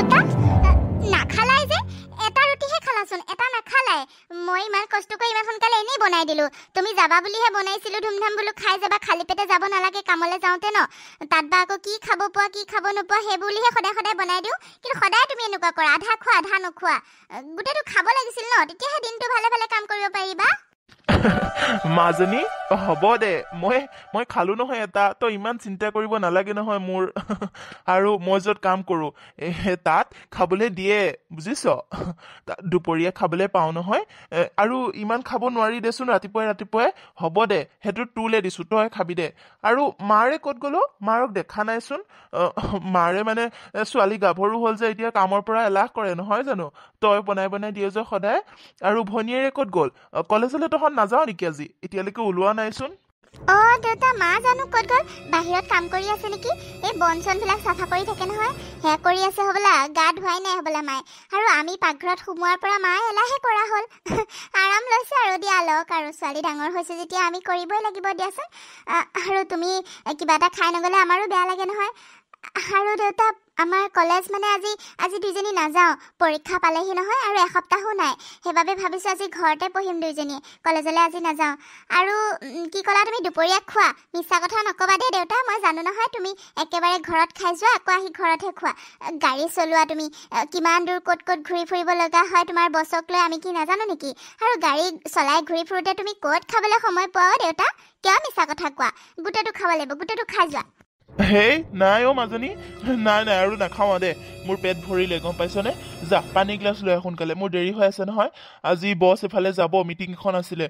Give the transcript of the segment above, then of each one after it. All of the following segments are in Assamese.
দেউতা নাখালাই যে এটা ৰুটিহে খালাচোন এটা নাখালাই মই ইমান কষ্ট কৰি ইমান সোনকালে এনেই বনাই দিলো তুমি যাবা বুলিহে বনাইছিলো ধুমধাম বোলো খাই যাবা খালি পেটে যাব নালাগে কামলৈ যাওঁতে ন তাত বা আকৌ কি খাব পোৱা কি খাব নোপোৱা সেই বুলিহে সদায় সদায় বনাই দিওঁ কিন্তু সদায় তুমি এনেকুৱা কৰা আধা খোৱা আধা নোখোৱা গোটেইটো খাব লাগিছিল ন তেতিয়াহে দিনটো ভালে ভালে কাম কৰিব পাৰিবা মাজনী হ'ব দে মই খালো নহয় এটা তই ইমান চিন্তা কৰিব নালাগে নহয় মোৰ আৰু মই য'ত কাম কৰো তাত খাবলৈ দিয়ে বুজিছ দুপৰীয়া খাবলৈ পাওঁ নহয় আৰু ইমান খাব নোৱাৰি দেচোন ৰাতিপুৱাই হ'ব দে সেইটো তোলে দিছো তই খাবি দে আৰু মাৰে ক'ত গ'লো মাৰক দেখা নাইচোন মাৰে মানে ছোৱালী গাভৰু হ'ল যে এতিয়া কামৰ পৰা এলাহ কৰে নহয় জানো তই বনাই দিয়ে যে সদায় আৰু ভনীয়েৰে ক'ত গ'ল কলেজলৈ তহঁত নাযাওঁ নেকি আজি এতিয়ালৈকে ওলোৱা নাইচোন দেউতা মা জানো ক'ত গ'ল বাহিৰত কাম কৰি আছে নেকি এই বন চনবিলাক চাফা কৰি থাকে নহয় সেয়া কৰি আছে হ'বলা গা ধুৱাই নাই হ'বলা মায়ে আৰু আমি পাকঘৰত সোমোৱাৰ পৰা মায়ে এলাহে কৰা হ'ল আৰাম লৈছে আৰু দিয়া লওক আৰু ছোৱালী ডাঙৰ হৈছে যেতিয়া আমি কৰিবই লাগিব দিয়াচোন আৰু তুমি কিবা এটা খাই নগ'লে আমাৰো বেয়া লাগে নহয় আৰু দেউতা আমাৰ কলেজ মানে আজি দুইজনী নাযাওঁ পৰীক্ষা পালেহি নহয় আৰু এসপ্তাহো নাই সেইবাবে ভাবিছোঁ আজি ঘৰতে পঢ়িম দুইজনীয়ে কলেজলৈ আজি নাযাওঁ আৰু কি ক'লা তুমি দুপৰীয়া খোৱা মিছা কথা নক'বা দেই দেউতা মই জানো নহয় তুমি একেবাৰে ঘৰত খাই যোৱা আকৌ আহি ঘৰতহে খোৱা গাড়ী চলোৱা তুমি কিমান দূৰ ক'ত ঘূৰি ফুৰিব লগা হয় তোমাৰ বছক লৈ আমি কি নাজানো নেকি আৰু গাড়ী চলাই ঘূৰি ফুৰোঁতে তুমি ক'ত খাবলৈ সময় পোৱা দেউতা কিয় মিছা কথা কোৱা গোটেইটো খাব লাগিব গোটেইটো খাই যোৱা হেই নাই মাজনী নাই আৰু নাখাওঁ দে মোৰ পেট ভৰিলে গম পাইছনে যা পানী গ্লাছ লৈ সোনকালে মোৰ দেৰি হৈ আছে নহয় আজি বছ এফালে যাব মিটিং এখন আছিলে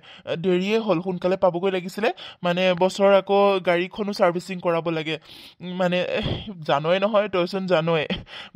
দেৰিয়ে হ'ল সোনকালে পাবগৈ লাগিছিলে মানে বছৰ আকৌ গাড়ীখনো ছাৰ্ভিচিং কৰাব লাগে মানে জানই নহয় তইচোন জানই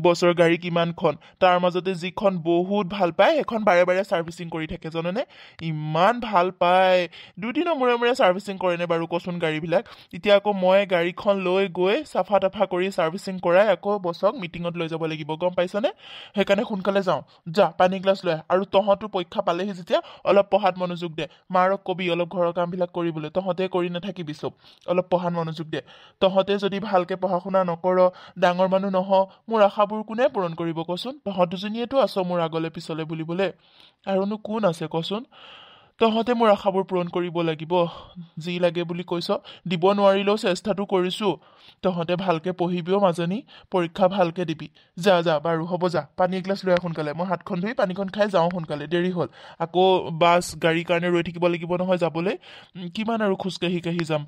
বছৰ গাড়ী কিমানখন তাৰ মাজতে যিখন বহুত ভাল পায় সেইখন বাৰে বাৰে ছাৰ্ভিচিং কৰি থাকে জাননে ইমান ভাল পায় দুদিনৰ মূৰে ছাৰ্ভিচিং কৰেনে বাৰু কচোন গাড়ীবিলাক এতিয়া আকৌ মই গাড়ীখন লৈ গৈ চাফা তাফা কৰি ছাৰ্ভিচিং কৰাই আকৌ বছক মিটিঙত লৈ যাব লাগিব গম পাইছনে সেইকাৰণে সোনকালে যাওঁ যা পানী গ্লাছ লৈ আৰু তহঁতো পৰীক্ষা পালেহি যেতিয়া অলপ পঢ়াত মনোযোগ দে মাৰক কবি অলপ ঘৰৰ কামবিলাক কৰিবলৈ তহঁতে কৰি নাথাকিবি চব অলপ পঢ়াত মনোযোগ দে তহঁতে যদি ভালকে পঢ়া শুনা নকৰ ডাঙৰ মানুহ নহ মোৰ আশাবোৰ কোনে পূৰণ কৰিব কচোন তহঁত দুজনীয়েতো আছ মোৰ আগলে পিছলে বুলিবলে আৰুনো কোন আছে কচোন তহঁতে মোৰ আশাবোৰ পূৰণ কৰিব লাগিব যি লাগে বুলি কৈছ দিব নোৱাৰিলেও চেষ্টাটো কৰিছো তহঁতে ভালকে পঢ়িবিও মাজনী পৰীক্ষা ভালকে দিবি যা বাৰু হ'ব যা পানী এগিলাছ লৈ সোনকালে মই হাতখন ধুই পানীখন খাই যাওঁ সোনকালে দেৰি হ'ল আকৌ বাছ গাড়ীৰ কাৰণে ৰৈ থাকিব লাগিব নহয় যাবলৈ কিমান আৰু খোজকাঢ়ি যাম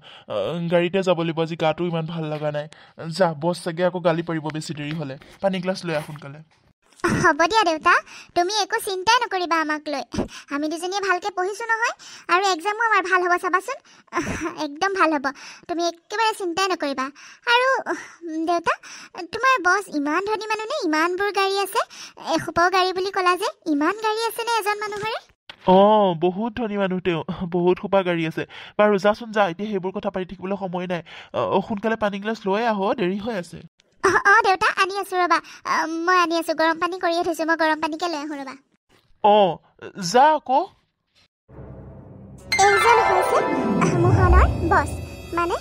গাড়ীতে যাব লাগিব আজি গাটো ইমান ভাল লগা নাই যা বছ চাগে আকৌ গালি পাৰিব বেছি দেৰি হ'লে পানী এগিলাছ লৈ সোনকালে হ'ব দিয়া দেউতা তুমি একো চিন্তাই নকৰিবা আমাক লৈ আমি দুজনীয়ে ভালকৈ পঢ়িছোঁ নহয় আৰু এক্সামো আমাৰ ভাল হ'ব চাবাচোন একদম ভাল হ'ব তুমি একেবাৰে চিন্তাই নকৰিবা আৰু দেউতা তোমাৰ বছ ইমান ধনী মানুহ নে ইমানবোৰ গাড়ী আছে এসোপাও গাড়ী বুলি ক'লা যে ইমান গাড়ী আছেনে এজন মানুহৰে বহুত ধনী মানুহ তেওঁ বহুত সোপা গাড়ী আছে বাৰু যাচোন যা এতিয়া সেইবোৰ কথা পাতি থাকিবলৈ সময় নাই সোনকালে পানী গিলাচ লৈ আহ দেৰি হৈ আছে দেউতা আনি আছো ৰবা মই আনি আছো গৰম পানী কৰিয়ে থৈছো মই গৰম পানীকে লৈ আহোঁ ৰবা যা আকৌ এইজন হৈছে মোহনৰ বছ মানে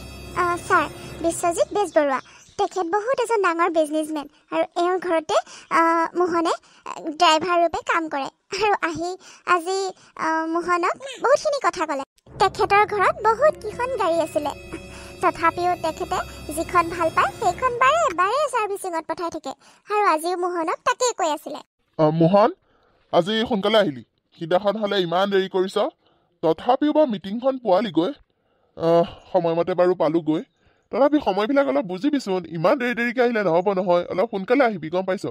ছাৰ বিশ্বজিৎ বেজবৰুৱা তেখেত বহুত এজন ডাঙৰ বিজনেছমেন আৰু এওঁৰ ঘৰতে মোহনে ড্ৰাইভাৰ ৰূপে কাম কৰে আৰু আহি আজি মোহনক বহুতখিনি কথা ক'লে তেখেতৰ ঘৰত বহুত কেইখন গাড়ী আছিলে তথাপিও তেখেতে যিখন ভাল পায় সেইখন বাৰে বাৰে ছাৰ্ভিচিঙত পঠাই থাকে আৰু আজিও মোহনক তাকেই কৈ আছিলে মোহন আজি সোনকালে আহিলি সিদিনাখন হ'লে ইমান দেৰি কৰিছ তথাপিও বাৰু মিটিংখন পোৱালিগৈ সময়মতে বাৰু পালোগৈ তথাপি সময়বিলাক অলপ বুজিবিচোন ইমান দেৰিকৈ আহিলে নহ'ব নহয় অলপ সোনকালে আহিবি গম পাইছ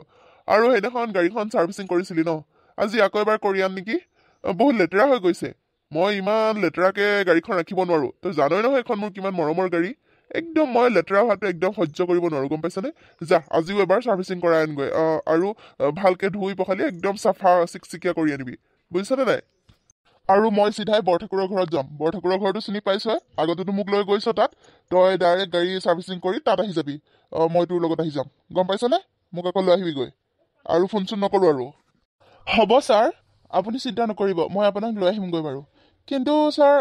আৰু সেইদিনাখন গাড়ীখন ছাৰ্ভিচিং কৰিছিলি ন আজি আকৌ এবাৰ কৰি আন নেকি বহুত লেতেৰা হৈ গৈছে মই ইমান লেতেৰাকৈ গাড়ীখন ৰাখিব নোৱাৰোঁ তই জানই নহয় এখন মোৰ কিমান মৰমৰ গাড়ী একদম মই লেতেৰা হোৱাটো একদম সহ্য কৰিব নোৱাৰোঁ গম পাইছনে যা আজিও এবাৰ ছাৰ্ভিচিং কৰাই আনগৈ আৰু ভালকৈ ধুই পখালি একদম চাফা চিকচিকীয়া কৰি আনিবি বুজিছনে নাই আৰু মই চিধাই বৰঠাকুৰৰ ঘৰত যাম বৰঠাকুৰৰ ঘৰটো চিনি পাইছই আগতেতো মোক লৈ গৈছ তাত তই ডাইৰেক্ট গাড়ী ছাৰ্ভিচিং কৰি তাত আহি যাবি মই তোৰ লগত আহি যাম গম পাইছনে মোক আকৌ লৈ আহিবিগৈ আৰু ফোন চোন নকৰোঁ আৰু হ'ব ছাৰ আপুনি চিন্তা নকৰিব মই আপোনাক লৈ আহিমগৈ বাৰু কিন্তু ছাৰ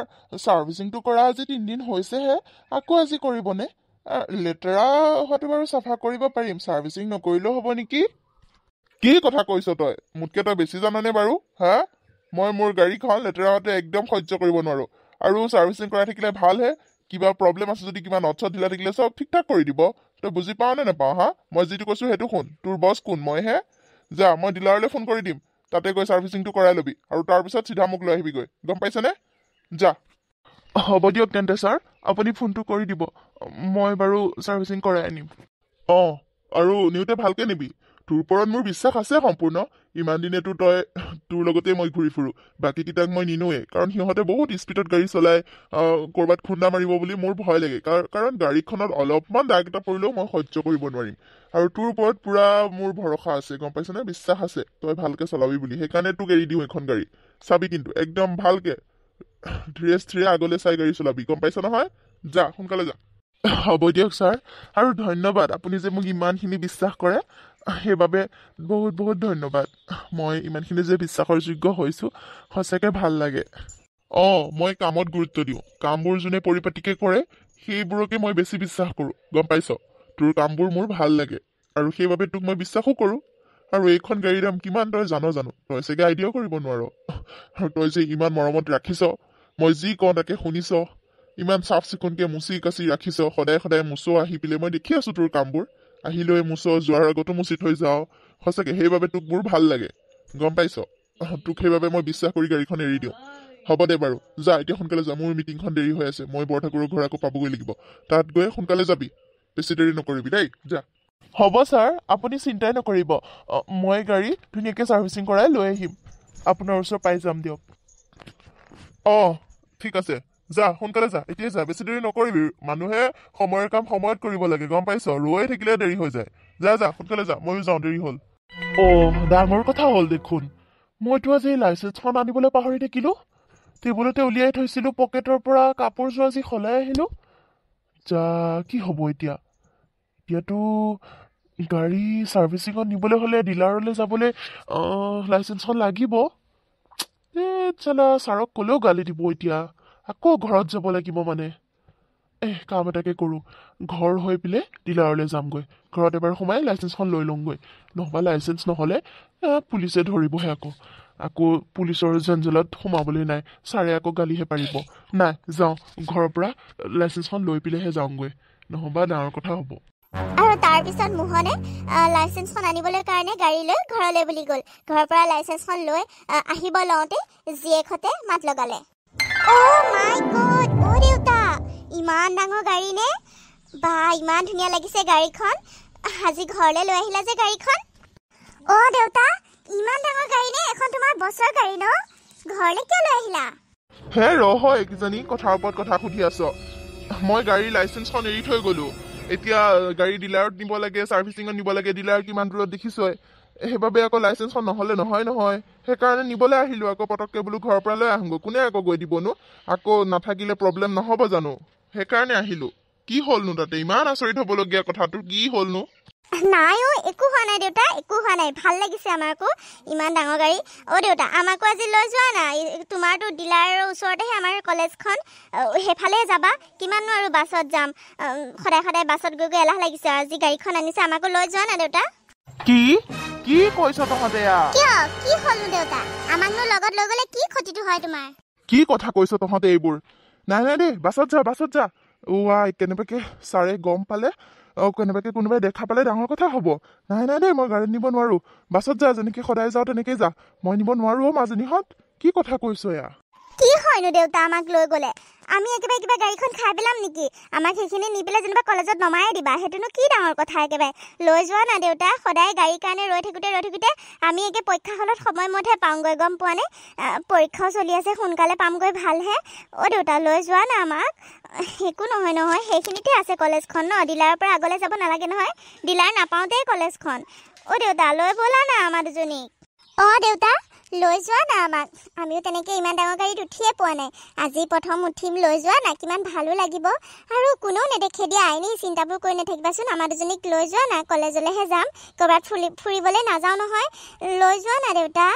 ছাৰ্ভিচিংটো কৰা আজি 3 দিন হৈছেহে আকৌ আজি কৰিবনে লেতেৰা হোৱাটো বাৰু চাফা কৰিব পাৰিম ছাৰ্ভিচিং নকৰিলেও হ'ব নেকি কি কথা কৈছ তই মোতকে তই বেছি জাননে বাৰু হা মই মোৰ গাড়ীখন লেতেৰা হোৱাটো একদম সহ্য কৰিব নোৱাৰো আৰু ছাৰ্ভিচিং কৰাই থাকিলে ভালহে কিবা প্ৰব্লেম আছে যদি কিবা নট চট ঢিলা থাকিলে চব ঠিক ঠাক কৰি দিব তই বুজি পাও নে নাপাও হা মই যিটো কৈছো সেইটো শুন তোৰ বছ কোন মইহে যা মই ডিলাৰলৈ ফোন কৰি দিম তাতে গৈ ছাৰ্ভিচিংটো কৰাই ল'বি আৰু তাৰপিছত চিধা মোক লৈ আহিবিগৈ গম পাইছনে যা হ'ব দিয়ক তেন্তে ছাৰ আপুনি ফোনটো কৰি দিব মই বাৰু ছাৰ্ভিচিং কৰাই আনিম আৰু নিওঁতে ভালকে নিবি তোৰ ওপৰত মোৰ বিশ্বাস আছে সম্পূৰ্ণ ইমান দিনেতো তই তোৰ লগতে মই ঘূৰি ফুৰো বাকীকেইটাক মই নিনোৱে কাৰণ সিহঁতে বহুত স্পীডত গাড়ী চলাই ক'ৰবাত খুন্দা মাৰিব বুলি মোৰ ভয় লাগে কাৰণ গাড়ীখনত অলপমান দাগ এটা পৰিলেও মই সহ্য কৰিব নোৱাৰিম আৰু তোৰ ওপৰত পুৰা মোৰ ভৰসা আছে গম পাইছনে বিশ্বাস আছে তই ভালকে চলাবি বুলি সেইকাৰণে তোক এৰি দিওঁ এখন গাড়ী চাবি কিন্তু একদম ভালকে ধীৰে স্থিৰে আগলৈ চাই গাড়ী চলাবি গম পাইছ নহয় যা সোনকালে যা হ'ব দিয়ক ছাৰ আৰু ধন্যবাদ আপুনি যে মোক ইমানখিনি বিশ্বাস কৰে সেইবাবে বহুত বহুত ধন্যবাদ মই ইমানখিনি যে বিশ্বাসৰ যোগ্য হৈছোঁ সঁচাকৈ ভাল লাগে মই কামত গুৰুত্ব দিওঁ কামবোৰ যোনে পৰিপাটিকে কৰে সেইবোৰকে মই বেছি বিশ্বাস কৰোঁ গম পাইছ তোৰ কামবোৰ মোৰ ভাল লাগে আৰু সেইবাবে তোক মই বিশ্বাসো কৰোঁ আৰু এইখন গাড়ীৰ দাম কিমান তই জানো তই চাগে আইডিয়াও কৰিব নোৱাৰ আৰু তই যে ইমান মৰমত ৰাখিছ মই যি কওঁ তাকে শুনিছ ইমান চাফ চিকুণকে মুচি কাচি ৰাখিছ সদায় সদায় মুচ আহি পেলাই মই দেখি আছো তোৰ কামবোৰ আহিলৈ মুচ যোৱাৰ আগতো মুচি থৈ যাওঁ সঁচাকে সেইবাবে তোক মোৰ ভাল লাগে গম পাইছ তোক সেইবাবে মই বিশ্বাস কৰি গাড়ীখন এৰি দিওঁ হ'ব দে বাৰু যা এতিয়া সোনকালে যা মোৰ মিটিংখন দেৰি হৈ আছে মই বৰঠাকুৰৰ ঘৰ আকৌ পাবগৈ লাগিব তাত গৈ সোনকালে যাবি বেছি দেৰি নকৰিবি দেই যা হ'ব ছাৰ আপুনি চিন্তাই নকৰিব মই গাড়ী ধুনীয়াকৈ ছাৰ্ভিচিং কৰাই লৈ আহিম আপোনাৰ ওচৰ পাই যাম দিয়ক ঠিক আছে যা সোনকালে যা এতিয়া যা বেছি দেৰি নকৰিবি মানুহে সময়ৰ কাম সময়ত কৰিব লাগে গম পাইছ ৰৈ থাকিলে দেৰি হৈ যায় যা সোনকালে যা ময়ো যাওঁ দেৰি হ'ল ডাঙৰ কথা হ'ল দেখোন মইতো আজি লাইচেঞ্চখন আনিবলৈ পাহৰি থাকিলোঁ টেবুলতে উলিয়াই থৈছিলোঁ পকেটৰ পৰা কাপোৰযোৰ আজি সলাই আহিলোঁ যা কি হ'ব এতিয়াতো গাড়ী ছাৰ্ভিচিঙত নিবলৈ হ'লে ডিলাৰলৈ যাবলৈ লাইচেঞ্চখন লাগিব চালা ছাৰক ক'লেও গালি দিব এতিয়া আকৌ ঘৰত যাব লাগিব মানে কাম এটাকে কৰোঁ ঘৰ হৈ পেলাই ডিলাৰলৈ যামগৈ ঘৰত এবাৰ সোমাই লাইচেঞ্চখন লৈ লওঁগৈ নহবা লাইচেঞ্চ নহ'লে পুলিচে ধৰিবহে আকৌ পুলিচৰ জঞ্জলত সোমাবলৈ নাই ছাৰে আকৌ গালিহে পাৰিব নাই যাওঁ ঘৰৰ পৰা লাইচেঞ্চখন লৈ পেলাইহে যাওঁগৈ নহবা ডাঙৰ কথা হ'ব আৰু তাৰপিছত মোহনে লাইচেঞ্চখন আনিবলৈ কাৰণে গাড়ী লৈ ঘৰলৈ বুলি গ'ল ঘৰৰ পৰা লাইচেঞ্চখন লৈ আহিব লওঁতে জীয়েকহঁতে মাত লগালে মাই গড দেউতা ইমান ডাঙৰ গাড়ী নে বা ইমান ধুনীয়া লাগিছে গাড়ীখন আজি ঘৰলৈ লৈ আহিলা যে গাড়ীখন দেউতা ইমান ডাঙৰ গাড়ী নে এখন তোমাৰ বছৰ গাড়ী ন ঘৰলৈ কিয় লৈ আহিলা হে এইকেইজনী কথাৰ ওপৰত কথা সুধি আছ মই গাড়ীৰ লাইচেঞ্চখন এৰি থৈ গ'লো এতিয়া গাড়ী ডিলাৰত নিব লাগে ছাৰ্ভিচিঙত নিব লাগে ডিলাৰ কিমান দূৰত দেখিছই সেইবাবে আকৌ লাইচেঞ্চখন নহ'লে নহয় সেইকাৰণে নিবলৈ আহিলোঁ আকৌ পটককৈ বোলো ঘৰৰ পৰা লৈ আহোঁগৈ কোনে আকৌ গৈ দিবনো আকৌ নাথাকিলে প্ৰব্লেম নহ'ব জানো সেইকাৰণে আহিলোঁ কি হ'লনো তাতে ইমান আচৰিত হ'বলগীয়া কথাটো কি হ'লনো নাই একো হোৱা নাই দেউতা একো হোৱা নাই ভাল লাগিছে আমাকো ইমান ডাঙৰ গাড়ী দেউতা আমাকো আজি লৈ যোৱা নাই তোমাৰতো ডিলাৰৰ ওচৰতেহে আমাৰ কলেজখন সেইফালে যাবা কিমাননো আৰু বাছত যাম সদায় বাছত গৈ এলাহ লাগিছে আজি গাড়ীখন আনিছে আমাকো লৈ যোৱা না দেউতা কি কৈছ তহঁতে কিয় কি হ'লনো দেউতা আমাকনো লগত লৈ গ'লে কি ক্ষতিটো হয় তোমাৰ কি কথা কৈছ তহঁতে এইবোৰ নাই দেই বাছত যা কেনেবাকে ছাৰে গম পালে কেনেবাকে কোনোবাই দেখা পালে ডাঙৰ কথা হ'ব নাই দেই মই গাড়ীত নিব নোৱাৰো বাছত যা যেনেকে সদায় যাওঁ তেনেকেই যা মই নিব নোৱাৰো মাজনীহঁত কি কথা কৈছ কি হয়নো দেউতা আমাক লৈ গ'লে আমি একেবাৰে কিবা গাড়ীখন খাই পেলাম নেকি আমাক সেইখিনি নি পেলাই যেনিবা কলেজত নমাই দিবা সেইটোনো কি ডাঙৰ কথা একেবাৰে লৈ যোৱা না দেউতা সদায় গাড়ীৰ কাৰণে ৰৈ থাকোঁতে আমি একে পৰীক্ষা হলত সময়মতে পাওঁগৈ গম পোৱা নে পৰীক্ষাও চলি আছে সোনকালে পামগৈ ভালহে দেউতা লৈ যোৱা না আমাক একো নহয় সেইখিনিতে আছে কলেজখন ন ডিলাৰৰ পৰা আগলৈ যাব নালাগে নহয় ডিলাৰ নাপাওঁতেই কলেজখন দেউতা লৈ ব'লা না আমাৰ দুজনীক দেউতা লৈ যোৱা না আমাক আমিও তেনেকৈ ইমান ডাঙৰ গাড়ীত উঠিয়ে পোৱা নাই আজি প্ৰথম উঠিম লৈ যোৱা না কিমান ভালো লাগিব আৰু কোনেও নেদেখে দিয়া এনেই চিন্তাবোৰ কৰি নাথাকিবাচোন আমাৰ দুজনীক লৈ যোৱা না কলেজলৈহে যাম ক'ৰবাত ফুৰিবলৈ নাযাওঁ নহয় লৈ যোৱা না দেউতা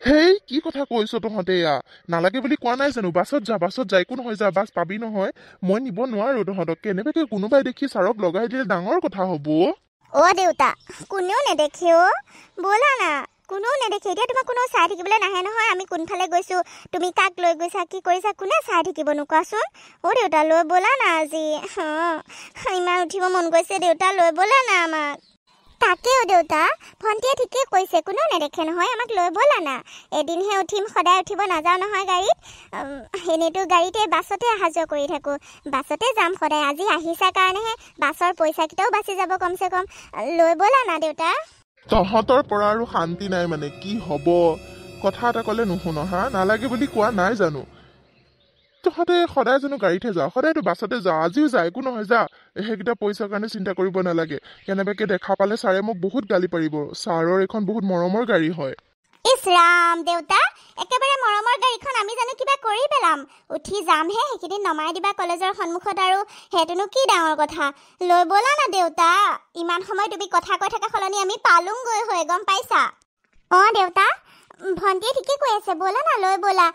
হেই কি কথা কৈছ তহঁতে নালাগে বুলি কোৱা নাই জানো বাছত যা একো নহয় যা বাছ পাবি নহয় মই নিব নোৱাৰো তহঁতক কেনেবাকে কোনোবাই দেখি ছাৰক লগাই দিলে ডাঙৰ কথা হ'ব অ' দেউতা কোনেও নেদেখে অ' ব'লা না কোনেও নেদেখে এতিয়া তোমাক কোনেও চাই থাকিবলৈ নাহে নহয় আমি কোনফালে গৈছোঁ তুমি কাক লৈ গৈছা কি কৰিছা কোনে চাই থাকিবনো কোৱাচোন অ' দেউতা লৈ ব'লা না আজি ইমান উঠিব মন গৈছে দেউতা লৈ ব'লা না আমাক তাকেও দেউতা ভণ্টিয়ে ঠিকেই কৈছে কোনেও নেদেখে নহয় আমাক লৈ ব'লা না এদিনহে উঠিম সদায় উঠিব নাযাওঁ নহয় গাড়ীত এনেইতো গাড়ীতে বাছতে অহা যোৱা কৰি থাকোঁ বাছতে যাম সদায় আজি আহিছা কাৰণেহে বাছৰ পইচাকেইটাও বাচি যাব কমচে কম লৈ ব'লা না দেউতা তহঁতৰ পৰা আৰু শান্তি নাই মানে কি হ'ব কথা এটা ক'লে নুশুন হা নালাগে বুলি কোৱা নাই জানো তহঁতে সদায় জানো গাড়ীতহে যাওঁ সদায়তো বাছতে যাওঁ আজিও যা একো নহয় যা সেইকেইটা পইচাৰ কাৰণে চিন্তা কৰিব নালাগে কেনেবাকৈ দেখা পালে ছাৰে মোক বহুত গালি পাৰিব ছাৰৰ এইখন বহুত মৰমৰ গাড়ী হয় ইছ ৰাম দেউতা একেবাৰে মৰমৰ গাড়ীখন আমি জানো কিবা কৰি পেলাম উঠি যামহে সেইকেইদিন নমাই দিবা কলেজৰ সন্মুখত আৰু সেইটোনো কি ডাঙৰ কথা লৈ ব'লা না দেউতা ইমান সময় তুমি কথা কৈ থকা সলনি আমি পালোংগৈ হৈ গম পাইছা অঁ দেউতা ভণ্টিয়ে ঠিকে কৈ আছে ব'লা না লৈ ব'লা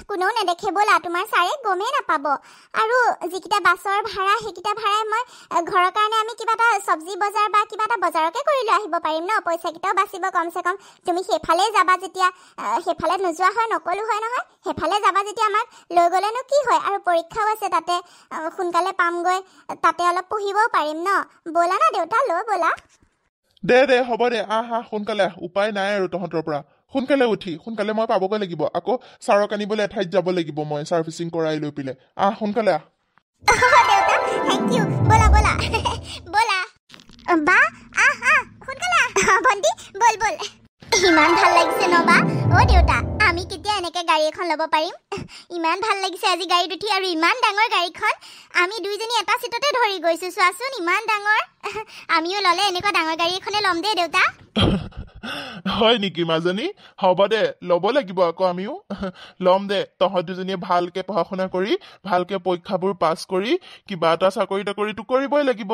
কোনেও নেদেখে ব'লা তোমাৰ ছাৰে গমেই নাপাব আৰু যিকেইটা বাছৰ ভাড়া সেইকেইটা ভাড়াই মই ঘৰৰ কাৰণে আমি কিবা এটা চব্জি বজাৰ বা কিবা এটা বজাৰকে কৰি লৈ আহিব পাৰিম ন পইচাকেইটাও বাচিব কমচে কম তুমি সেইফালে যাবা যেতিয়া সেইফালে নোযোৱা হয় নকলো হয় নহয় সেইফালে যাবা যেতিয়া আমাক লৈ গ'লেনো কি হয় আৰু পৰীক্ষাও আছে তাতে সোনকালে পামগৈ তাতে অলপ পঢ়িবও পাৰিম ন ব'লা না দেউতা লৈ ব'লা দে হ'ব দে আহ সোনকালে আহ উপায় নাই আৰু তহঁতৰ পৰা সোনকালে উঠি সোনকালে মই পাবগৈ লাগিব আকৌ ছাৰক আনিবলৈ এঠাইত যাব লাগিব মই ছাৰ্ভিচিং কৰাই লৈ পেলাই সোনকালে আহ দেউতা থেংক ইউ ব'লা ব'লা ব'লা বা সোনকালে ভণ্টি ব'ল ব'ল ইমান ভাল লাগিছে ন বা অ' দেউতা আমি কেতিয়া এনেকৈ গাড়ী এখন ল'ব পাৰিম ইমান ভাল লাগিছে আজি গাড়ীত উঠি আৰু ইমান ডাঙৰ গাড়ীখন আমি দুইজনী এটা চিটতে ধৰি গৈছোঁ চোৱাচোন ইমান ডাঙৰ আমিও ল'লে এনেকুৱা ডাঙৰ গাড়ী এখনে ল'ম দেই দেউতা হয় নেকি মাজনী হ'ব দে ল'ব লাগিব আকৌ আমিও ল'ম দে তহঁত দুজনীয়ে ভালকে পঢ়া শুনা কৰি ভালকে পৰীক্ষাবোৰ পাছ কৰি কিবা এটা চাকৰি তাকৰিটো কৰিবই লাগিব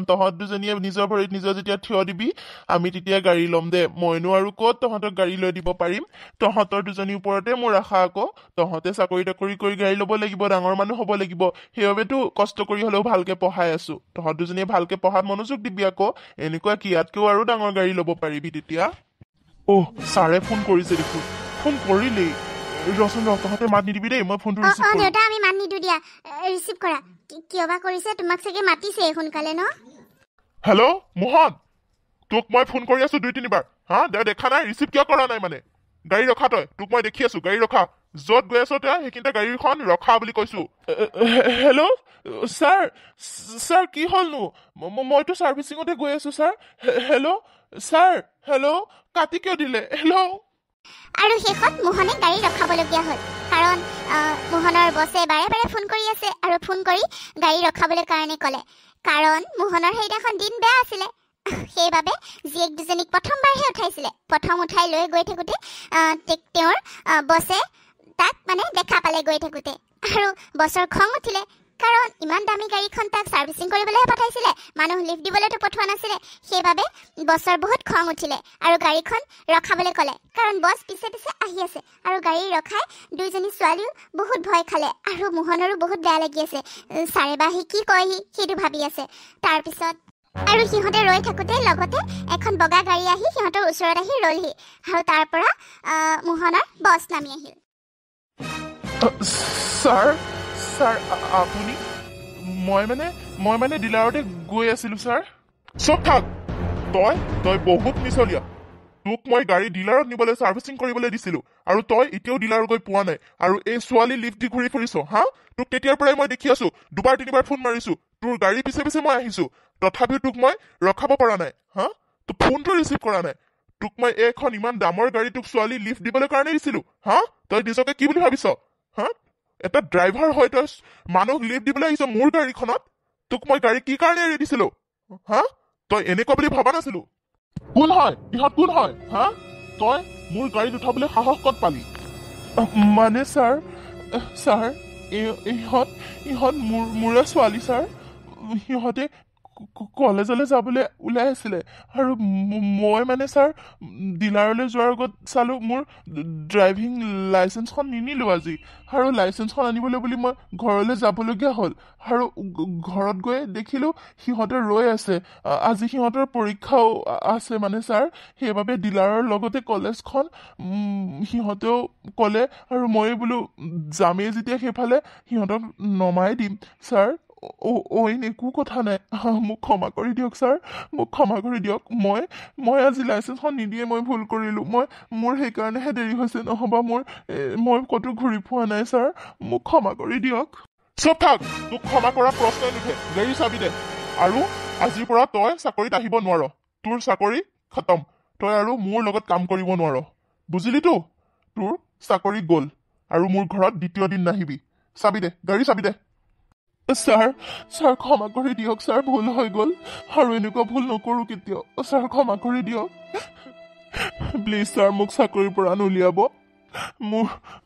তহঁত দুজনীয়ে নিজৰ ভৰিত নিজৰ যেতিয়া থিয় দিবি আমি তেতিয়া গাড়ী ল'ম দে মইনো আৰু ক'ত তহঁতক গাড়ী লৈ দিব পাৰিম তহঁতৰ দুজনীৰ ওপৰতে মোৰ আশা আকৌ তহঁতে চাকৰি তাকৰি কৰি গাড়ী ল'ব লাগিব ডাঙৰ মানুহ হ'ব লাগিব সেইবাবেতো কষ্ট কৰি হ'লেও ভালকে পঢ়াই আছো তহঁত দুজনীয়ে ভালকে পঢ়াত মনোযোগ দিবি আকৌ এনেকুৱা কি ইয়াতকেও আৰু ডাঙৰ গাড়ী ল'ব পাৰিবি তেতিয়া ছাৰে ফোন কৰিছে দেখোন ফোন কৰিলেই ৰচোন তহঁতে মাত নিদিবি দেই মই ফোনটো ৰিচিভ কৰিম দেউতা আমি মাত নিদিওঁ দিয়া ৰিচিভ কৰা কিয় বা কৰিছে তোমাক চাগে মাতিছে সোনকালে ন হেল্ল' মোহন তোক মই ফোন কৰি আছো 2-3 বাৰ দেখা নাই ৰিচিভ কিয় কৰা নাই মানে গাড়ী ৰখা তই তোক মই দেখি আছো গাড়ী ৰখা য'ত গৈ আছ তই সেইখিনিতে গাড়ীখন ৰখা বুলি কৈছো হেল্ল' ছাৰ কি হ'লনো মইতো ছাৰ্ভিচিঙতে গৈ আছো ছাৰ হেল্ল' কাটি কিয় দিলে হেল্ল' আৰু শেষত মোহনে গাড়ী ৰখাবলগীয়া হ'ল কাৰণ মোহনৰ বছে বাৰে বাৰে ফোন কৰি আছে আৰু ফোন কৰি গাড়ী ৰখাবলৈ কাৰণে ক'লে কাৰণ মোহনৰ সেইদিনাখন দিন বেয়া আছিলে সেইবাবে জীয়েক দুজনীক প্ৰথমবাৰহে উঠাইছিলে প্ৰথম উঠাই লৈ গৈ থাকোঁতে তেওঁৰ বছে তাক মানে দেখা পালে গৈ থাকোঁতে আৰু বছৰ খং উঠিলে কাৰণ ইমান দামী গাড়ীখন তাক ছাৰ্ভিচিং কৰিবলৈহে পঠাইছিলে মানুহ লিফ্ট দিবলৈতো পঠোৱা নাছিলে সেইবাবে বছৰ বহুত খং উঠিলে আৰু গাড়ীখন ৰখাবলৈ ক'লে কাৰণ বছ পিছে পিছে আহি আছে আৰু গাড়ী ৰখাই দুইজনী ছোৱালীও বহুত ভয় খালে আৰু মোহনৰো বহুত বেয়া লাগি আছে ছাৰে বা সি কি কয়হি সেইটো ভাবি আছে তাৰপিছত আৰু সিহঁতে ৰৈ থাকোঁতে লগতে এখন বগা গাড়ী আহি সিহঁতৰ ওচৰত আহি ৰ'লহি আৰু তাৰ পৰা মোহনৰ বছ নামি আহিল ছাৰ আপুনি মই মানে ডিলাৰতে গৈ আছিলো ছাৰ চব থাক তই বহুত মিছলীয়া তোক মই গাড়ী ডিলাৰত নিবলৈ ছাৰ্ভিচিং কৰিবলৈ দিছিলো আৰু তই এতিয়াও ডিলাৰত গৈ পোৱা নাই আৰু এই ছোৱালী লিফ্ট দি ঘূৰি ফুৰিছ তোক তেতিয়াৰ পৰাই মই দেখি আছো 2-3 ফোন মাৰিছো তোৰ গাড়ী পিছে পিছে মই আহিছো তথাপিও তোক মই ৰখাব পৰা নাই তোক ফোনটো ৰিচিভ কৰা নাই তোক মই এইখন ইমান দামৰ গাড়ী তোক ছোৱালী লিফ্ট দিবলৈ কাৰণে দিছিলো তই নিজকে কি বুলি ভাবিছ এটা ড্ৰাইভাৰ হয় তই মানুহক লিফ্ট দিবলৈ আহিছ মোৰ গাড়ীখনত তোক মই গাড়ী কি কাৰণে এৰি দিছিলো তই এনেকুৱা বুলি ভবা নাছিলো কোন হয় ইহঁত কোন হয় তই মোৰ গাড়ীত উঠাবলৈ সাহস ক'ত পালি মানে ছাৰ ইহঁত মোৰে ছোৱালী ছাৰ সিহঁতে কলেজলৈ যাবলৈ ওলাই আছিলে আৰু মই মানে ছাৰ ডিলাৰলৈ যোৱাৰ আগত চালোঁ মোৰ ড্ৰাইভিং লাইচেঞ্চখন নিনিলোঁ আজি আৰু লাইচেঞ্চখন আনিবলৈ বুলি মই ঘৰলৈ যাবলগীয়া হ'ল আৰু ঘৰত গৈ দেখিলোঁ সিহঁতে ৰৈ আছে আজি সিহঁতৰ পৰীক্ষাও আছে মানে ছাৰ সেইবাবে ডিলাৰৰ লগতে কলেজখন সিহঁতেও ক'লে আৰু মই বোলো যামেই যেতিয়া সেইফালে সিহঁতক নমাই দিম ছাৰ অইন একো কথা নাই মোক ক্ষমা কৰি দিয়ক ছাৰ মোক ক্ষমা কৰি দিয়ক মই আজি লাইচেঞ্চখন নিদিয়ে মই ভুল কৰিলোঁ মোৰ সেইকাৰণেহে দেৰি হৈছে নহ'বা মই ক'তো ঘূৰি পোৱা নাই ছাৰ মোক ক্ষমা কৰি দিয়ক চুপ থাক তোক ক্ষমা কৰা প্ৰশ্নই নুঠে গাড়ী চাবি দে আৰু আজিৰ পৰা তই চাকৰিত আহিব নোৱাৰ তোৰ চাকৰি খতম তই আৰু মোৰ লগত কাম কৰিব নোৱাৰ বুজিলিতো তোৰ চাকৰি গ'ল আৰু মোৰ ঘৰত দ্বিতীয় দিন নাহিবি চাবি দে গাড়ী চাবি দে ছাৰ ক্ষমা কৰি দিয়ক ছাৰ ভুল হৈ গ'ল আৰু এনেকুৱা ভুল নকৰোঁ কেতিয়াও ছাৰ ক্ষমা কৰি দিয়ক প্লিজ ছাৰ মোক চাকৰিৰ পৰা নুলিয়াব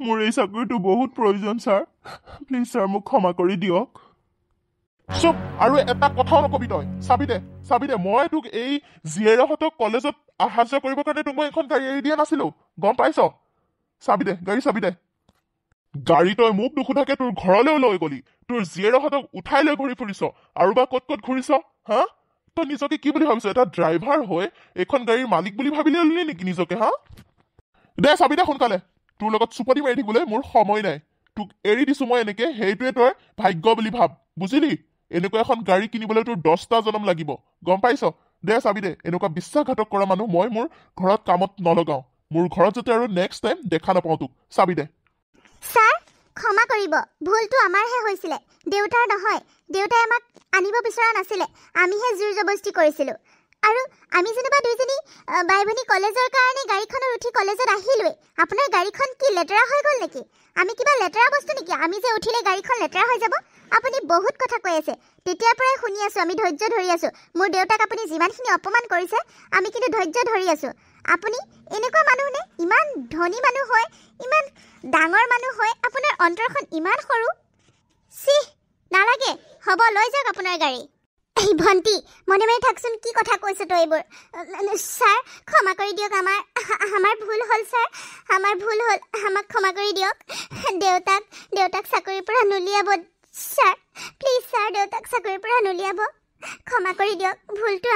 মোৰ এই চাকৰিটো বহুত প্ৰয়োজন ছাৰ প্লিজ ছাৰ মোক ক্ষমা কৰি দিয়ক চুপ আৰু এটা কথাও নকবি তই চাবি দে মই তোক এই জীয়েৰহঁতক কলেজত অহা যোৱা কৰিবৰ কাৰণে তোক মই এখন গাড়ী এৰি দিয়া নাছিলো গম পাইছ চাবি দে গাড়ী চাবি দে গাড়ী তই মোক নুসুধাকে তোৰ ঘৰলৈও লৈ গলি তোৰ জীয়েৰহঁতক উঠাই লৈ ঘূৰি ফুৰিছ আৰু বা ক'ত ঘূৰিছ হা তই নিজকে কি বুলি ভাবিছ এটা ড্ৰাইভাৰ হৈ এইখন গাড়ীৰ মালিক বুলি ভাবিলে ললি নেকি নিজকে হা দে চাবি দে সোনকালে তোৰ লগত চুপতি মাৰি থাকিবলৈ মোৰ সময় নাই তোক এৰি দিছো মই এনেকে সেইটোৱে তই ভাগ্য বুলি ভাব বুজিলি এনেকুৱা এখন গাড়ী কিনিবলৈ তোৰ 10টা জনম লাগিব গম পাইছ দে চাবি দে এনেকুৱা বিশ্বাসঘাতক কৰা মানুহ মই মোৰ ঘৰত কামত নলগাওঁ মোৰ ঘৰত যাতে আৰু নেক্সট টাইম দেখা নাপাওঁ তোক চাবি দে ছাৰ ক্ষমা কৰিব ভুলটো আমাৰহে হৈছিলে দেউতাৰ নহয় দেউতাই আমাক আনিব বিচৰা নাছিলে আমিহে জোৰ জবস্তি কৰিছিলোঁ আৰু আমি যেনিবা দুইজনী বাই ভনী কলেজৰ কাৰণে গাড়ীখনত উঠি কলেজত আহিলোৱেই আপোনাৰ গাড়ীখন কি লেতেৰা হৈ গ'ল নেকি আমি কিবা লেতেৰা বস্তু নেকি আমি যে উঠিলে গাড়ীখন লেতেৰা হৈ যাব আপুনি বহুত কথা কৈ আছে তেতিয়াৰ পৰাই শুনি আছোঁ আমি ধৈৰ্য ধৰি আছোঁ মোৰ দেউতাক আপুনি যিমানখিনি অপমান কৰিছে আমি কিন্তু ধৈৰ্য ধৰি আছোঁ আপুনি এনেকুৱা মানুহ নে ইমান ধনী মানুহ হয় ইমান ডাঙৰ মানুহ হয় আপোনাৰ অন্তৰখন ইমান সৰু চি নালাগে হ'ব লৈ যাওক আপোনাৰ গাড়ী এই ভণ্টি মনে মনে থাকচোন কি কথা কৈছ তই এইবোৰ ছাৰ ক্ষমা কৰি দিয়ক আমাৰ ভুল হ'ল ছাৰ আমাৰ ভুল হ'ল আমাক ক্ষমা কৰি দিয়ক দেউতাক চাকৰিৰ পৰা নুলিয়াব ছাৰ প্লিজ ছাৰ দেউতাক চাকৰিৰ পৰা নুলিয়াব ক্ষমা কৰি দিয়ক ভুলটো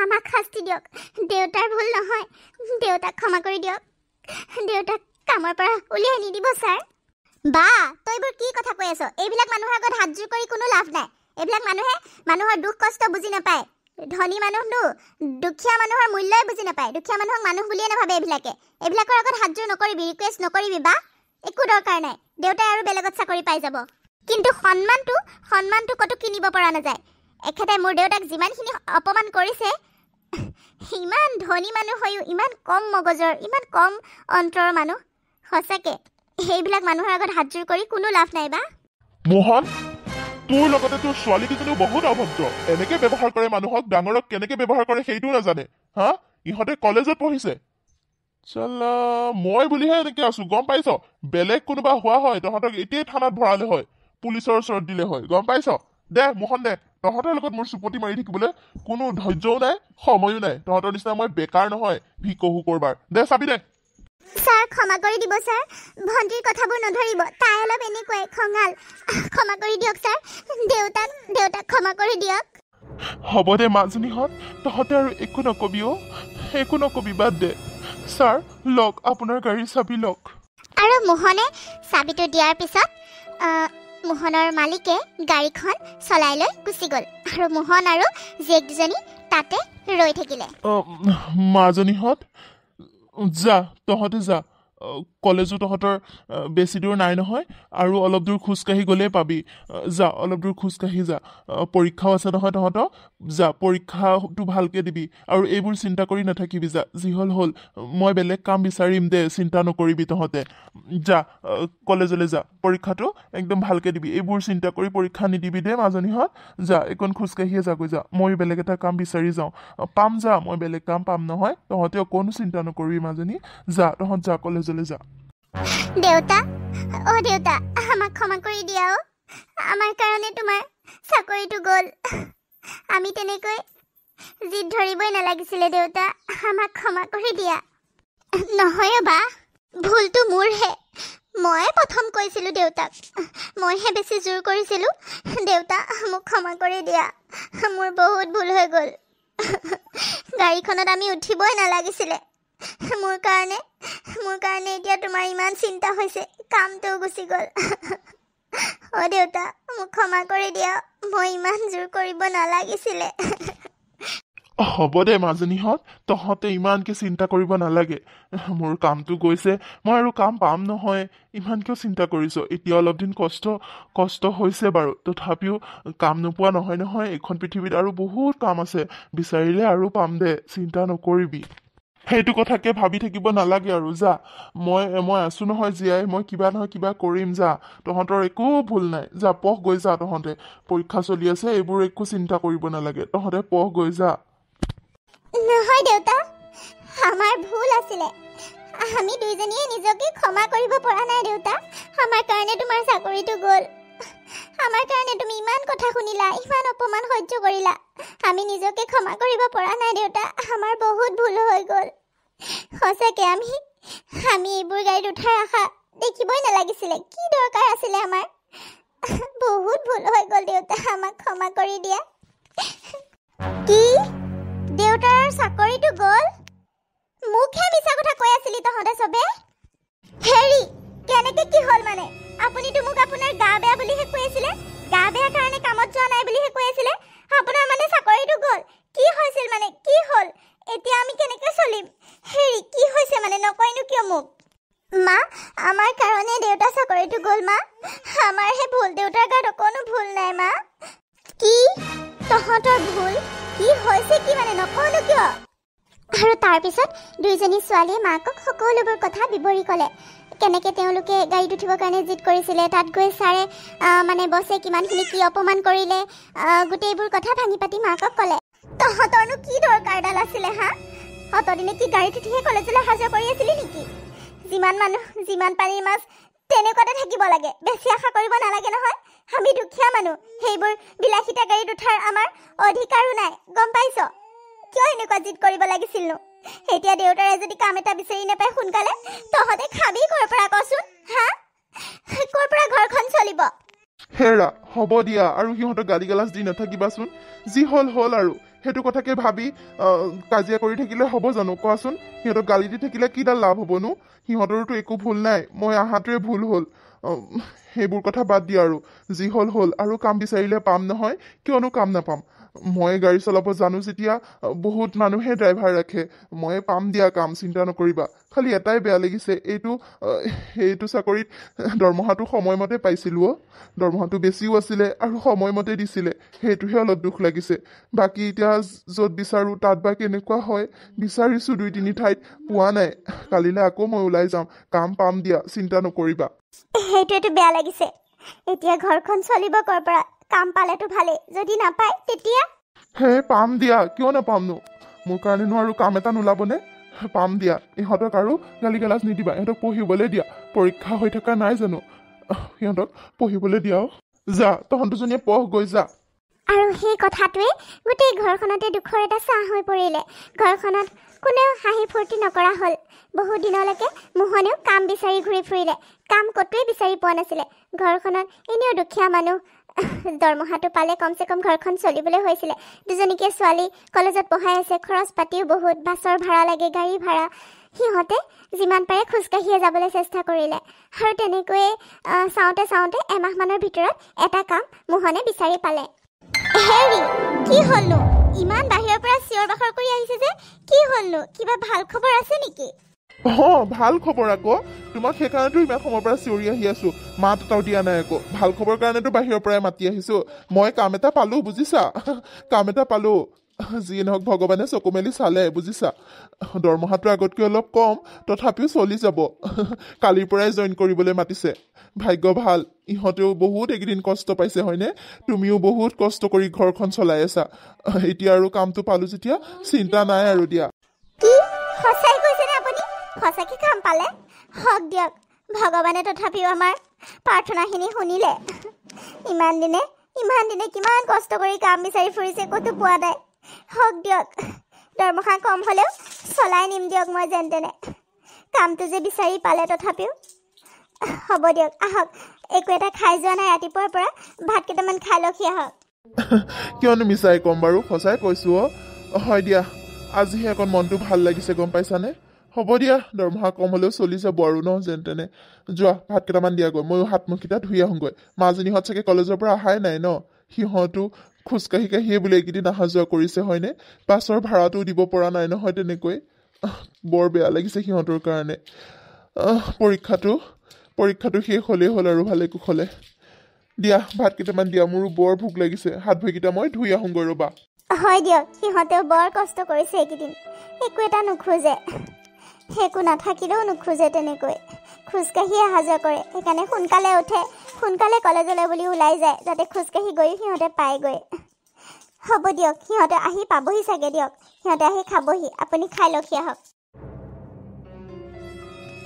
আমাক শাস্তি দিয়ক দেউতাৰ ভুল নহয় দেউতাক ক্ষমা কৰি দিয়ক দেউতাক কামৰ পৰা উলিয়াই নিদিব ছাৰ বা তই এইবোৰ কি কথা কৈ আছ এইবিলাক মানুহৰ আগত হাত জোৰ কৰি কোনো লাভ নাই এইবিলাক মানুহে মানুহৰ দুখ কষ্ট বুজি নাপায় ধনী মানুহনো দুখীয়া মানুহৰ মূল্যই বুজি নাপায় দুখীয়া মানুহক মানুহ বুলিয়ে নাভাবে এইবিলাকৰ আগত হাত জোৰ নকৰিবি ৰিকুৱেষ্ট নকৰিবি বা একো দৰকাৰ নাই দেউতাই আৰু বেলেগত চাকৰি পাই যাব কিন্তু সন্মানটো ক'তো কিনিব পৰা নাযায় এখেতে মোৰ দেউতাক যিমানখিনি অপমান কৰিছে ইমান ধনী মানুহ হৈও ইমান কম মগজৰ ইমান কম অন্তৰৰ মানুহ সঁচাকে সেইবিলাক মানুহৰ আগত হাত জোৰ কৰি কোনো লাভ নাই বা মোহন তোৰ লগতে তোৰ ছোৱালীকেইজনীও বহুত অভদ্ৰ এনেকে ব্যৱহাৰ কৰে মানুহক ডাঙৰক কেনেকে ব্যৱহাৰ কৰে সেইটোও নাজানে হা ইহঁতে কলেজত পঢ়িছে চালা মই বুলিহে এনেকে আছো গম পাইছ বেলেগ কোনোবা হোৱা হয় তহঁতক এতিয়াই থানাত ভৰালে হয় পুলিচৰ ওচৰত দিলে হয় গম পাইছ দে মোহন দে তহঁতৰ লগত মোৰ চুপতি মাৰি থাকিবলৈ কোনো ধৈৰ্যও নাই সময়ো নাই তহঁতৰ নিচিনা মই বেকাৰ নহয় ভিকহু কৰবাৰ দে চাবি দে ছাৰ ক্ষমা কৰি দিব ছাৰ ভণ্টিৰ কথাবোৰ নধৰিব তাই অলপ এনেকুৱাই খঙাল ক্ষমা কৰি দিয়ক ছাৰ দেউতাক ক্ষমা কৰি দিয়ক হ'ব দে মাজনীহঁত তহঁতে আৰু একো নকবি বাদ দে ছাৰ লওক আপোনাৰ গাড়ীৰ চাবি লওক আৰু মোহনে চাবিটো দিয়াৰ পিছত মোহনৰ মালিকে গাড়ীখন চলাই লৈ গুচি গ'ল আৰু মোহন আৰু জীয়েক দুজনী তাতে ৰৈ থাকিলে মাজনীহঁত যা তহঁতে যা কলেজো তহঁতৰ বেছি দূৰ নাই নহয় আৰু অলপ দূৰ খোজকাঢ়ি গ'লেই পাবি যা অলপ দূৰ খোজকাঢ়ি যা পৰীক্ষাও আছে নহয় তহঁতৰ যা পৰীক্ষাটো ভালকৈ দিবি আৰু এইবোৰ চিন্তা কৰি নাথাকিবি যা যি হ'ল মই বেলেগ কাম বিচাৰিম দে চিন্তা নকৰিবি তহঁতে যা কলেজলৈ যা পৰীক্ষাটো একদম ভালকৈ দিবি এইবোৰ চিন্তা কৰি পৰীক্ষা নিদিবি দে মাজনীহঁত যা এইকণ খোজকাঢ়িয়ে যাগৈ যা মই বেলেগ এটা কাম বিচাৰি যাওঁ পাম যা মই বেলেগ কাম পাম নহয় তহঁতে অকণো চিন্তা নকৰিবি মাজনী যা তহঁত যা কলেজলৈ যা দেউতা আমাক ক্ষমা কৰি দিয়া আমাৰ কাৰণে তোমাৰ চাকৰিটো গ'ল আমি তেনেকৈ জিদ ধৰিবই নালাগিছিলে দেউতা আমাক ক্ষমা কৰি দিয়া নহয় বা ভুলটো মোৰহে মই প্ৰথম কৈছিলোঁ দেউতাক মইহে বেছি জোৰ কৰিছিলোঁ দেউতা মোক ক্ষমা কৰি দিয়া মোৰ বহুত ভুল হৈ গ'ল গাড়ীখনত আমি উঠিবই নালাগিছিলে মোৰ কাৰণে এতিয়া তোমাৰ ইমান চিন্তা হৈছে কামটোও গুচি গ'ল দেউতা মোক ক্ষমা কৰি দিয়া মই ইমান জোৰ কৰিব নালাগিছিলে হ'ব দে মাজনীহঁত তহঁতে ইমানকে চিন্তা কৰিব নালাগে মোৰ কামটো গৈছে মই আৰু কাম পাম নহয় ইমান কিয় চিন্তা কৰিছ এতিয়া অলপ দিন কষ্ট হৈছে বাৰু তথাপিও কাম নোপোৱা নহয় এইখন পৃথিৱীত আৰু বহুত কাম আছে বিচাৰিলে আৰু পাম দে চিন্তা নকৰিবি সেইটো কথাকে ভাবি থাকিব নালাগে আৰু যা মই আছো নহয় জীয়াই মই কিবা নহয় কিবা কৰিম যা তহঁতৰ একো ভুল নাই যা পঢ় গৈ যা তহঁতে পৰীক্ষা চলি আছে এইবোৰ একো চিন্তা কৰিব নালাগে তহঁতে পঢ় গৈ যা নহয় দেউতা আমাৰ ভুল আছিলে আমি দুইজনীয়ে নিজকে ক্ষমা কৰিব পৰা নাই দেউতা আমাৰ কাৰণে তোমাৰ চাকৰিটো গ'ল আমাৰ কাৰণে তুমি ইমান কথা শুনিলা ইমান অপমান সহ্য কৰিলা আমি নিজকে ক্ষমা কৰিব পৰা নাই দেউতা আমাৰ বহুত ভুল হৈ গ'ল সঁচাকে আমি এইবোৰ গাড়ীত উঠাৰ আশা দেখিবই নালাগিছিলে কি দৰকাৰ আছিলে আমাৰ বহুত ভুল হৈ গ'ল দেউতা আমাক ক্ষমা কৰি দিয়া কি দেউতাৰ চাকৰিটো গ'ল মুখে মিছা কথা কৈ আছিলি তহঁতে চবে হেৰি কেনেকে কি হ'ল মানে আপুনিতো মোক আপোনাৰ গা বেয়া বুলিহে কৈ আছিলে গা বেয়া কাৰণে কামত যোৱা নাই বুলিহে কৈ আছিলে আপোনাৰ মানে চাকৰিটো গ'ল কি হৈছিল মানে কি হ'ল এতিয়া আমি কেনেকে চলিম হেৰি কি হৈছে মানে নকয়নো কিয় মোক মা আমাৰ কাৰণে দেউতা চাকৰিটো গ'ল মা আমাৰহে ভুল দেউতাৰ গাত অকণো ভুল নাই মা কি তহঁতৰ ভুল কি হৈছে কি মানে নকয়নো কিয় আৰু তাৰপিছত দুইজনী ছোৱালীয়ে মাকক সকলোবোৰ কথা বিৱৰি ক'লে কেনেকৈ তেওঁলোকে গাড়ীত উঠিবৰ কাৰণে জিদ কৰিছিলে তাত গৈ ছাৰে মানে বছে কিমানখিনি কি অপমান কৰিলে গোটেইবোৰ কথা ভাঙি পাতি মাকক ক'লে তহঁতৰনো কি দৰকাৰডাল আছিলে হা অতদিনে কি গাড়ীত উঠিহে কলেজলৈ অহা যোৱা কৰি আছিলি নেকি যিমান মানুহ যিমান পানীৰ মাছ তেনেকুৱাতে থাকিব লাগে বেছি আশা কৰিব নালাগে নহয় আমি দুখীয়া মানুহ সেইবোৰ বিলাসিতা গাড়ীত উঠাৰ আমাৰ অধিকাৰো নাই গম পাইছ কিয় এনেকুৱা জিদ কৰিব লাগিছিলনো এতিয়া দেউতাৰে যদি কাম এটা বিচাৰি নাপায় সোনকালে তহঁতে খাবি ক'ৰ পৰা কচোন হা ক'ৰ পৰা ঘৰখন চলিব হেৰা হ'ব দিয়া আৰু সিহঁতক গালি গালাজ দি নাথাকিবাচোন যি হ'ল আৰু সেইটো কথাকে ভাবি কাজিয়া কৰি থাকিলে হ'ব জানো কোৱাচোন সিহঁতক গালি দি থাকিলে কিডাল লাভ হ'বনো সিহঁতৰতো একো ভুল নাই মই আহাটোৱে ভুল হ'ল সেইবোৰ কথা বাদ দিয়া আৰু যি হ'ল আৰু কাম বিচাৰিলে পাম নহয় কিয়নো কাম নাপাম মই গাড়ী চলাব জানো যেতিয়া বহুত মানুহে ড্ৰাইভাৰ ৰাখে মই পাম দিয়া কাম চিন্তা নকৰিবা খালি এটাই বেয়া লাগিছে এইটো চাকৰিত দৰমহাটো সময়মতে পাইছিলোঁ দৰমহাটো বেছিও আছিলে আৰু সময়মতে দিছিলে সেইটোহে অলপ দুখ লাগিছে বাকী এতিয়া য'ত বিচাৰোঁ তাত বা কেনেকুৱা হয় বিচাৰিছোঁ 2-3 ঠাইত পোৱা নাই কালিলৈ আকৌ মই ওলাই যাম কাম পাম দিয়া চিন্তা নকৰিবা সেইটোৱেতো বেয়া লাগিছে এতিয়া ঘৰখন চলিব ক'ৰ পৰা কাম পালেতো ভালেই যদি নাপায় তেতিয়া পাম দিয়া কিয় নাপামনো মোৰ কাৰণেনো আৰু কাম এটা নোলাবনে পাম দিয়া ইহঁতক আৰু গালি গালাজ নিদিবা ইহঁতক পঢ়িবলৈ দিয়া পৰীক্ষা হৈ থকা নাই জানো সিহঁতক পঢ়িবলৈ দিয়াও যা তহঁত দুজনীয়ে পঢ় গৈ যা আৰু সেই কথাটোৱে গোটেই ঘৰখনতে দুখৰ এটা ছাঁ হৈ পৰিলে ঘৰখনত কোনেও হাঁহি ফূৰ্তি নকৰা হ'ল বহু দিনলৈকে মোহনেও কাম বিচাৰি ঘূৰি ফুৰিলে কাম ক'তোৱে বিচাৰি পোৱা নাছিলে ঘৰখনত এনেও দুখীয়া মানুহ দৰমহাটো পালে কমচে কম ঘৰখন চলিবলৈ হৈছিলে দুজনীকে ছোৱালী কলেজত পঢ়াই আছে খৰচ পাতিও বহুত বাছৰ ভাড়া লাগে গাড়ী ভাড়া সিহঁতে যিমান পাৰে খোজকাঢ়িয়ে যাবলৈ চেষ্টা কৰিলে আৰু তেনেকৈয়ে চাওঁতে এমাহমানৰ ভিতৰত এটা কাম মোহনে বিচাৰি পালে হেৰি কি হ'লনো ইমান বাহিৰৰ পৰা চিঞৰ বাখৰ কৰি আহিছে যে কি হ'লনো কিবা ভাল খবৰ আছে নেকি ভাল খবৰ আকৌ তোমাক সেইকাৰণেতো ইমান সময়ৰ পৰা চিঞৰি আহি আছো মাত এটাও দিয়া নাই আকৌ ভাল খবৰ কাৰণেতো বাহিৰৰ পৰাই মাতি আহিছো মই কাম এটা পালো বুজিছা কাম এটা পালো যিয়ে নহওক ভগৱানে চকু মেলি চালে বুজিছা দৰমহাটো আগতকৈ অলপ কম তথাপিও চলি যাব কালিৰ পৰাই জইন কৰিবলৈ মাতিছে ভাগ্য ভাল ইহঁতেও বহুত এইকেইদিন কষ্ট পাইছে হয়নে তুমিও বহুত কষ্ট কৰি ঘৰখন চলাই আছা এতিয়া আৰু কামটো পালো যেতিয়া চিন্তা নাই আৰু দিয়া কি সঁচাই কৈছেনে আপুনি সঁচাকে কাম পালে হওক দিয়ক ভগৱানে তথাপিও আমাৰ প্ৰাৰ্থনাখিনি শুনিলে ইমান দিনে ইমান দিনে কিমান কষ্ট কৰি কাম বিচাৰি ফুৰিছে, ক'তো পোৱা নাই। হওক দিয়ক, দৰমহা কম হ'লেও চলাই নিম দিয়ক মই যেন তেনে। কামটো যে বিচাৰি পালে তথাপিও। হ'ব দিয়ক, আহক। একো এটা খাই যোৱা নাই ৰাতিপুৱাৰ পৰা, ভাত কেইটামান খাই লওকহি আহক। কিয়নো মিছাই ক'ম বাৰু, সঁচাই কৈছোঁ। হয় দিয়া, আজিহে অকণ মনটো ভাল লাগিছে, গম পাইছানে? হ'ব দিয়া, দৰমহা কম হ'লেও চলি যাব আৰু ন যেন তেনে। যোৱা ভাত কেইটামান দিয়াগৈ, ময়ো হাত মুখকেইটা ধুই আহোঁগৈ। মাজনীহঁত চাগে কলেজৰ পৰা অহাই নাই ন? সিহঁতো খোজকাঢ়ি কাঢ়িয়ে বোলে এইকেইদিন অহা যোৱা কৰিছে হয়নে? বাছৰ ভাড়াটোও দিব পৰা নাই নহয় তেনেকৈ। বৰ বেয়া লাগিছে সিহঁতৰ কাৰণে। পৰীক্ষাটো শেষ হ'লেই হ'ল আৰু ভালে কুশলে। দিয়া ভাত কেইটামান দিয়া, মোৰো বৰ ভোক লাগিছে। হাত ভৰিকেইটা মই ধুই আহোঁগৈ ৰ'বা। হয় দিয়ক, সিহঁতেও বৰ কষ্ট কৰিছে এইকেইদিন। একো এটা নোখোজে, একো নাথাকিলেও নোখোজে তেনেকৈ। খোজকাঢ়িয়ে অহা যোৱা কৰে, সেইকাৰণে সোনকালে উঠে, সোনকালে কলেজলৈ বুলি ওলাই যায়, যাতে খোজকাঢ়ি গৈ সিহঁতে পায়গৈ। হ'ব দিয়ক, সিহঁতে আহি পাবহি চাগে দিয়ক। সিহঁতে আহি খাবহি, আপুনি খাই লওকহি আহক।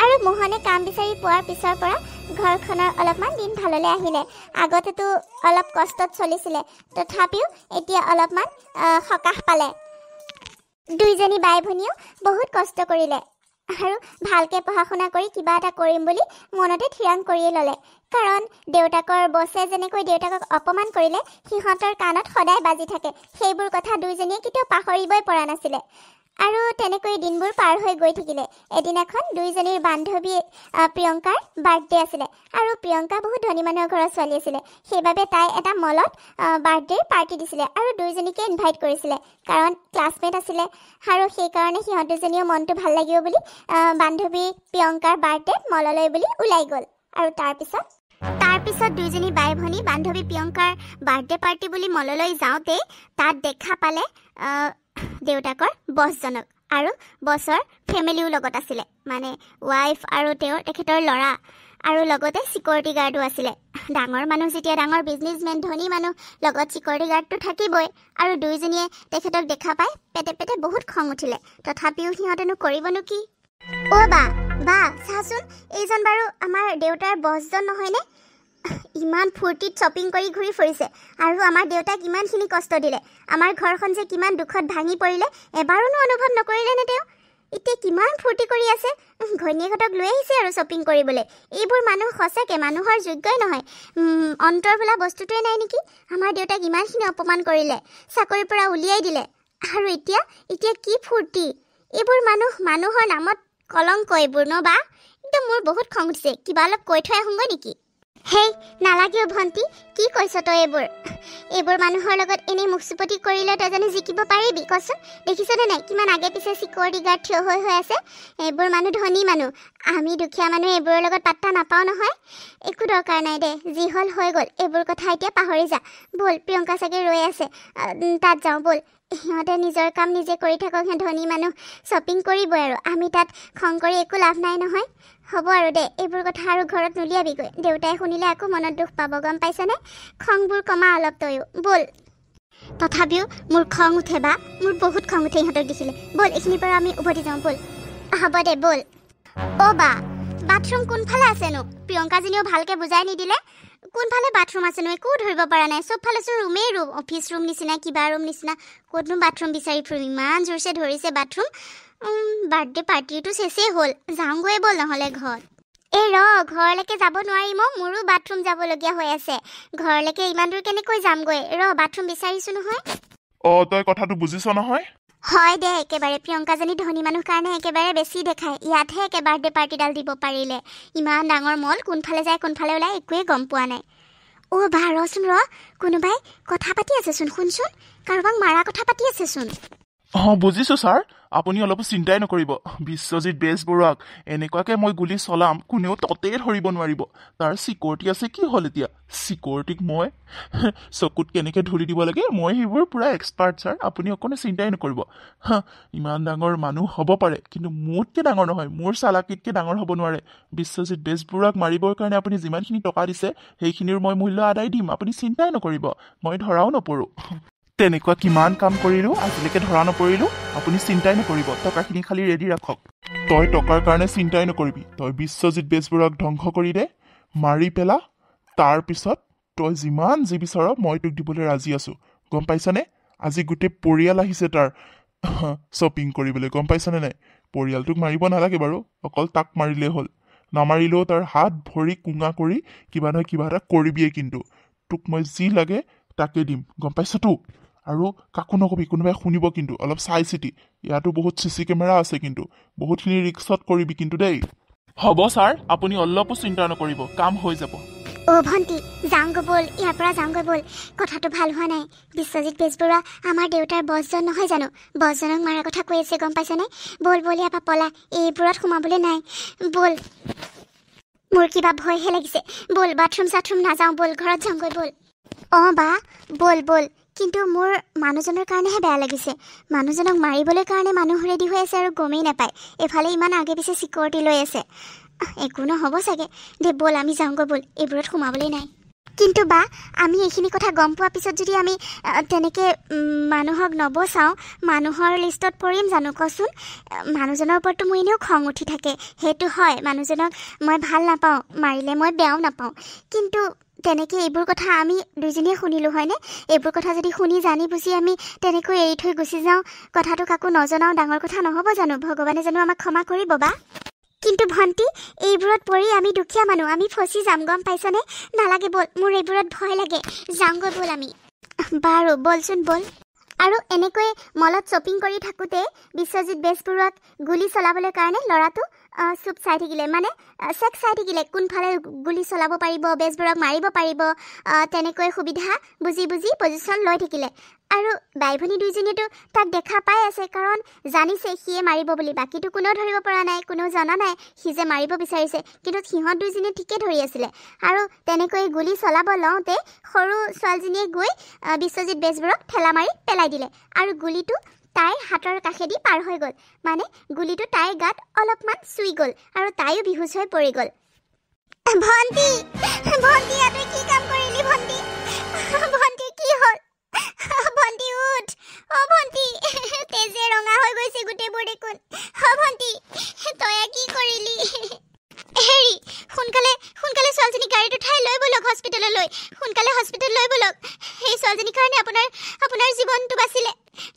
আৰু মোহনে কাম বিচাৰি পোৱাৰ পিছৰ পৰা ঘৰখনৰ অলপমান দিন ভাললৈ আহিলে। আগতেতো অলপ কষ্টত চলিছিলে, তথাপিও এতিয়া অলপমান সকাহ পালে। দুইজনী বাই ভনীও বহুত কষ্ট কৰিলে আৰু ভালকৈ পঢ়া শুনা কৰি কিবা এটা কৰিম বুলি মনতে থিৰাং কৰিয়ে ল'লে। কাৰণ দেউতাকৰ বছে যেনেকৈ দেউতাকক অপমান কৰিলে সিহঁতৰ কাণত সদায় বাজি থাকে। সেইবোৰ কথা দুইজনীয়ে কেতিয়াও পাহৰিবই পৰা নাছিলে। আৰু তেনেকৈ দিনবোৰ পাৰ হৈ গৈ থাকিলে। এদিনাখন দুইজনীৰ বান্ধৱী প্ৰিয়ংকাৰ বাৰ্থডে আছিলে, আৰু প্ৰিয়ংকা বহুত ধনী মানুহৰ ঘৰৰ ছোৱালী আছিলে। সেইবাবে তাই এটা মলত বাৰ্থডেৰ পাৰ্টি দিছিলে আৰু দুইজনীকে ইনভাইট কৰিছিলে, কাৰণ ক্লাছমেট আছিলে। আৰু সেইকাৰণে সিহঁত দুজনীও মনটো ভাল লাগিব বুলি বান্ধৱী প্ৰিয়ংকাৰ বাৰ্থডেত মললৈ বুলি ওলাই গ'ল। আৰু তাৰপিছত দুইজনী বাই ভনী বান্ধৱী প্ৰিয়ংকাৰ বাৰ্থডে পাৰ্টি বুলি মললৈ যাওঁতেই তাত দেখা পালে দেউতাকৰ বছজনক, আৰু বছৰ ফেমিলিও লগত আছিলে, মানে ৱাইফ আৰু তেখেতৰ ল'ৰা, আৰু লগতে চিকিউৰিটি গাৰ্ডো আছিলে। ডাঙৰ মানুহ যেতিয়া, ডাঙৰ বিজনেছমেন ধনী মানুহ, লগত চিকিউৰিটি গাৰ্ডটো থাকিবই। আৰু দুইজনীয়ে তেখেতক দেখা পাই পেটে বহুত খং উঠিলে। তথাপিও সিহঁতেনো কৰিবনো কি? অ' বা চাচোন, এইজন বাৰু আমাৰ দেউতাৰ বছজন নহয়নে? ইমান ফূৰ্তিত শ্বপিং কৰি ঘূৰি ফুৰিছে, আৰু আমাৰ দেউতাক ইমানখিনি কষ্ট দিলে। আমাৰ ঘৰখন যে কিমান দুখত ভাঙি পৰিলে এবাৰোনো অনুভৱ নকৰিলেনে তেওঁ? এতিয়া কিমান ফূৰ্তি কৰি আছে, ঘৈণীয়েকহঁতক লৈ আহিছে আৰু শ্বপিং কৰিবলৈ। এইবোৰ মানুহ সঁচাকৈ মানুহৰ যোগ্যই নহয়। অন্তৰ বোলা বস্তুটোৱে নাই নেকি? আমাৰ দেউতাক ইমানখিনি অপমান কৰিলে, চাকৰিৰ পৰা উলিয়াই দিলে, আৰু এতিয়া কি ফূৰ্তি? এইবোৰ মানুহৰ নামত কলংক এইবোৰ ন বা? একদম মোৰ বহুত খং উঠিছে। কিবা অলপ কৈ থৈ আহোঁগৈ নেকি? হেই নালাগেও ভণ্টি, কি কৈছ তই? এইবোৰ মানুহৰ লগত এনেই মুখ চুপতি কৰিলে তই জানো জিকিব পাৰিবি? কচোন, দেখিছনে নাই কিমান আগে পিছে চিকিউৰিটি গাৰ্ড থিয় হৈ আছে? এইবোৰ মানুহ ধনী মানুহ, আমি দুখীয়া মানুহ এইবোৰৰ লগত পাত্তা নাপাওঁ নহয়। একো দৰকাৰ নাই দে, যি হ'ল হৈ গ'ল। এইবোৰ কথা এতিয়া পাহৰি যা। ব'ল, প্ৰিয়ংকা চাগে ৰৈ আছে, তাত যাওঁ ব'ল। সিহঁতে নিজৰ কাম নিজে কৰি থাকক, সিহঁত ধনী মানুহ শ্বপিং কৰিবই, আৰু আমি তাত খং কৰি একো লাভ নাই নহয়। হ'ব আৰু দে, এইবোৰ কথা আৰু ঘৰত নুলিয়াবিগৈ। দেউতাই শুনিলে আকৌ মনত দুখ পাব, গম পাইছনে? খংবোৰ কমা অলপ তয়ো, ব'ল। তথাপিও মোৰ খং উঠে বা, মোৰ বহুত খং উঠে ইহঁতক দেখিলে। ব'ল, এইখিনিৰ পৰা আমি উভতি যাওঁ, ব'ল। হ'ব দে, ব'ল। অ' বা, বাথৰুম কোনফালে আছেনো? প্ৰিয়ংকাজনীও ভালকৈ বুজাই নিদিলে। কোনফালে বাথৰুম আছেনো একো ধৰিব পৰা নাই। চবফালেচোন ৰুমেই ৰুম, অফিচ ৰুম নিচিনা, কিবা ৰুম নিচিনা। ক'তনো বাথৰুম বিচাৰি ফুৰিম? ইমান জোৰছে ধৰিছে বাথৰুম। বাৰ্থডে পাৰ্টিটো চেচেই হ'ল, যাওঁগৈ ব'ল নহ'লে ঘৰত। এই ঘৰলৈকে যাব নোৱাৰিম, মোৰো বাথৰুম যাবলগীয়া হৈ আছে। ঘৰলৈকে ইমান দূৰ কেনেকৈ যামগৈ? বাথৰুম বিচাৰিছোঁ নহয়। তই কথাটো বুজিছ নহয়? হয় দে, একেবাৰে প্ৰিয়ংকাজনী ধনী মানুহ কাৰণে একেবাৰে বেছি দেখায়। ইয়াতহে একে বাৰ্থডে পাৰ্টিডাল দিব পাৰিলে। ইমান ডাঙৰ মল, কোনফালে যায় কোনফালে ওলাই একোৱে গম পোৱা নাই। অ' বা ৰচোন, কোনোবাই কথা পাতি আছেচোন, শুনচোন। কাৰোবাক মাৰা কথা পাতি আছেচোন। বুজিছোঁ ছাৰ, আপুনি অলপো চিন্তাই নকৰিব। বিশ্বজিৎ বেজবৰুৱাক এনেকুৱাকৈ মই গুলি চলাম, কোনেও ততেই ধৰিব নোৱাৰিব। তাৰ চিকিউৰিটি আছে, কি হ'ল এতিয়া? চিকিউৰিটিক মই চকুত কেনেকৈ ধৰি দিব লাগে, মই সেইবোৰ পূৰা এক্সপাৰ্ট ছাৰ। আপুনি অকণো চিন্তাই নকৰিব। ইমান ডাঙৰ মানুহ হ'ব পাৰে, কিন্তু মোতকৈ ডাঙৰ নহয়, মোৰ চালাকিতকৈ ডাঙৰ হ'ব নোৱাৰে। বিশ্বজিৎ বেজবৰুৱাক মাৰিবৰ কাৰণে আপুনি যিমানখিনি টকা দিছে সেইখিনিৰ মই মূল্য আদায় দিম, আপুনি চিন্তাই নকৰিব। মই ধৰাও নপৰোঁ। তেনেকুৱা কিমান কাম কৰিলোঁ, আজিলৈকে ধৰা নপৰিলোঁ। আপুনি চিন্তাই নকৰিব, টকাখিনি খালি ৰেডি ৰাখক। তই টকাৰ কাৰণে চিন্তাই নকৰিবি। তই বিশ্বজিৎ বেজবৰুৱাক ধ্বংস কৰি দে, মাৰি পেলা, তাৰপিছত তই যিমান যি বিচাৰ মই তোক দিবলৈ ৰাজি আছো গম পাইছনে আজি গোটেই পৰিয়াল আহিছে তাৰ শ্বপিং কৰিবলৈ গম পাইছনে নাই পৰিয়ালটোক মাৰিব নালাগে বাৰু অকল তাক মাৰিলেই হ'ল নামাৰিলেও তাৰ হাত ভৰি কুঙা কৰি কিবা নহয় কিবা এটা কৰিবিয়ে কিন্তু তোক মই যি লাগে তাকে দিম গম পাইছতো আৰু কাকো নকবি কোনোবাই শুনিব কিন্তু অলপ চাই চিতি ইয়াতো বহুত চিচি কেমেৰা আছে কিন্তু বহুতখিনি ৰিক্সত কৰিবি কিন্তু দেই হ'ব ছাৰ আপুনি অলপো চিন্তা নকৰিব কাম হৈ যাব ভণ্টি যাওঁগৈ ব'ল ইয়াৰ পৰা যাওঁগৈ ব'ল কথাটো ভাল হোৱা নাই বিশ্বজিৎ বেজবৰুৱা আমাৰ দেউতাৰ বছজন নহয় জানো বছজনক মাৰাৰ কথা কৈ আছে গম পাইছনে ব'ল ব'ল ইয়াৰ পৰা পলা এইবোৰত সোমাবলৈ নাই ব'ল মোৰ কিবা ভয়হে লাগিছে ব'ল বাথৰুম চাথৰুম নাযাওঁ ব'ল ঘৰত যাওঁগৈ ব'ল বা ব'ল ব'ল কিন্তু মোৰ মানুহজনৰ কাৰণেহে বেয়া লাগিছে মানুহজনক মাৰিবলৈ কাৰণে মানুহ ৰেডি হৈ আছে আৰু গমেই নাপায় এফালে ইমান আগে পিছে চিকিউৰিটি লৈ আছে একো নহ'ব চাগে দে ব'ল আমি যাওঁগৈ ব'ল এইবোৰত সোমাবলৈ নাই কিন্তু বা আমি এইখিনি কথা গম পোৱাৰ পিছত যদি আমি তেনেকৈ মানুহক নবচাওঁ মানুহৰ লিষ্টত পৰিম জানো কচোন মানুহজনৰ ওপৰততো মোৰ এনেও খং উঠি থাকে সেইটো হয় মানুহজনক মই ভাল নাপাওঁ মাৰিলে মই বেয়াও নাপাওঁ কিন্তু তেনেকৈ এইবোৰ কথা আমি দুইজনীয়ে শুনিলোঁ হয়নে এইবোৰ কথা যদি শুনি জানি বুজি আমি তেনেকৈ এৰি থৈ গুচি যাওঁ কথাটো কাকো নজনাওঁ ডাঙৰ কথা নহ'ব জানো ভগৱানে জানো আমাক ক্ষমা কৰিব বা কিন্তু ভণ্টি এইবোৰত পৰি আমি দুখীয়া মানুহ আমি ফচি যাম গম পাইছনে নালাগে ব'ল মোৰ এইবোৰত ভয় লাগে যাওঁগৈ ব'ল আমি বাৰু ব'লচোন ব'ল আৰু এনেকৈ মলত শ্বপিং কৰি থাকোঁতে বিশ্বজিৎ বেজবৰুৱাক গুলী চলাবলৈ কাৰণে ল'ৰাটো চুপ চাই থাকিলে মানে চেক চাই থাকিলে কোনফালে গুলী চলাব পাৰিব বেজবৰুৱাক মাৰিব পাৰিব তেনেকৈ সুবিধা বুজি বুজি পজিশ্যন লৈ থাকিলে আৰু বাই ভনী দুইজনীয়েতো তাক দেখা পাই আছে কাৰণ জানিছে সিয়ে মাৰিব বুলি বাকীটো কোনেও ধৰিব পৰা নাই কোনেও জনা নাই সি যে মাৰিব বিচাৰিছে কিন্তু সিহঁত দুইজনীয়ে ঠিকে ধৰি আছিলে আৰু তেনেকৈ গুলী চলাব লওঁতে সৰু ছোৱালীজনীয়ে গৈ বিশ্বজিৎ বেজবৰুৱাক ঠেলা মাৰি পেলাই দিলে আৰু গুলীটো তাইৰ হাতৰ কাষেদি পাৰ হৈ গ'ল মানে গুলীটো তাইৰ গাত অলপমান চুই গ'ল আৰু তাইও বিহুচ হৈ পৰি গ'ল ভণ্টি ভণ্টি আপুনি কি কাম কৰিলি ভণ্টি ভণ্টি কি হ'ল ভণ্টি উঠ ভণ্টি তেজে ৰঙা হৈ গৈছে গোটেইবোৰ দেখোন ভণ্টি তই কি কৰিলি হেৰি সোনকালে সোনকালে ছোৱালীজনী গাড়ীত উঠাই লৈ ব'লক হস্পিটেললৈ সোনকালে হস্পিটেল লৈ ব'লক সেই ছোৱালীজনীৰ কাৰণে আপোনাৰ জীৱনটো বাচিলে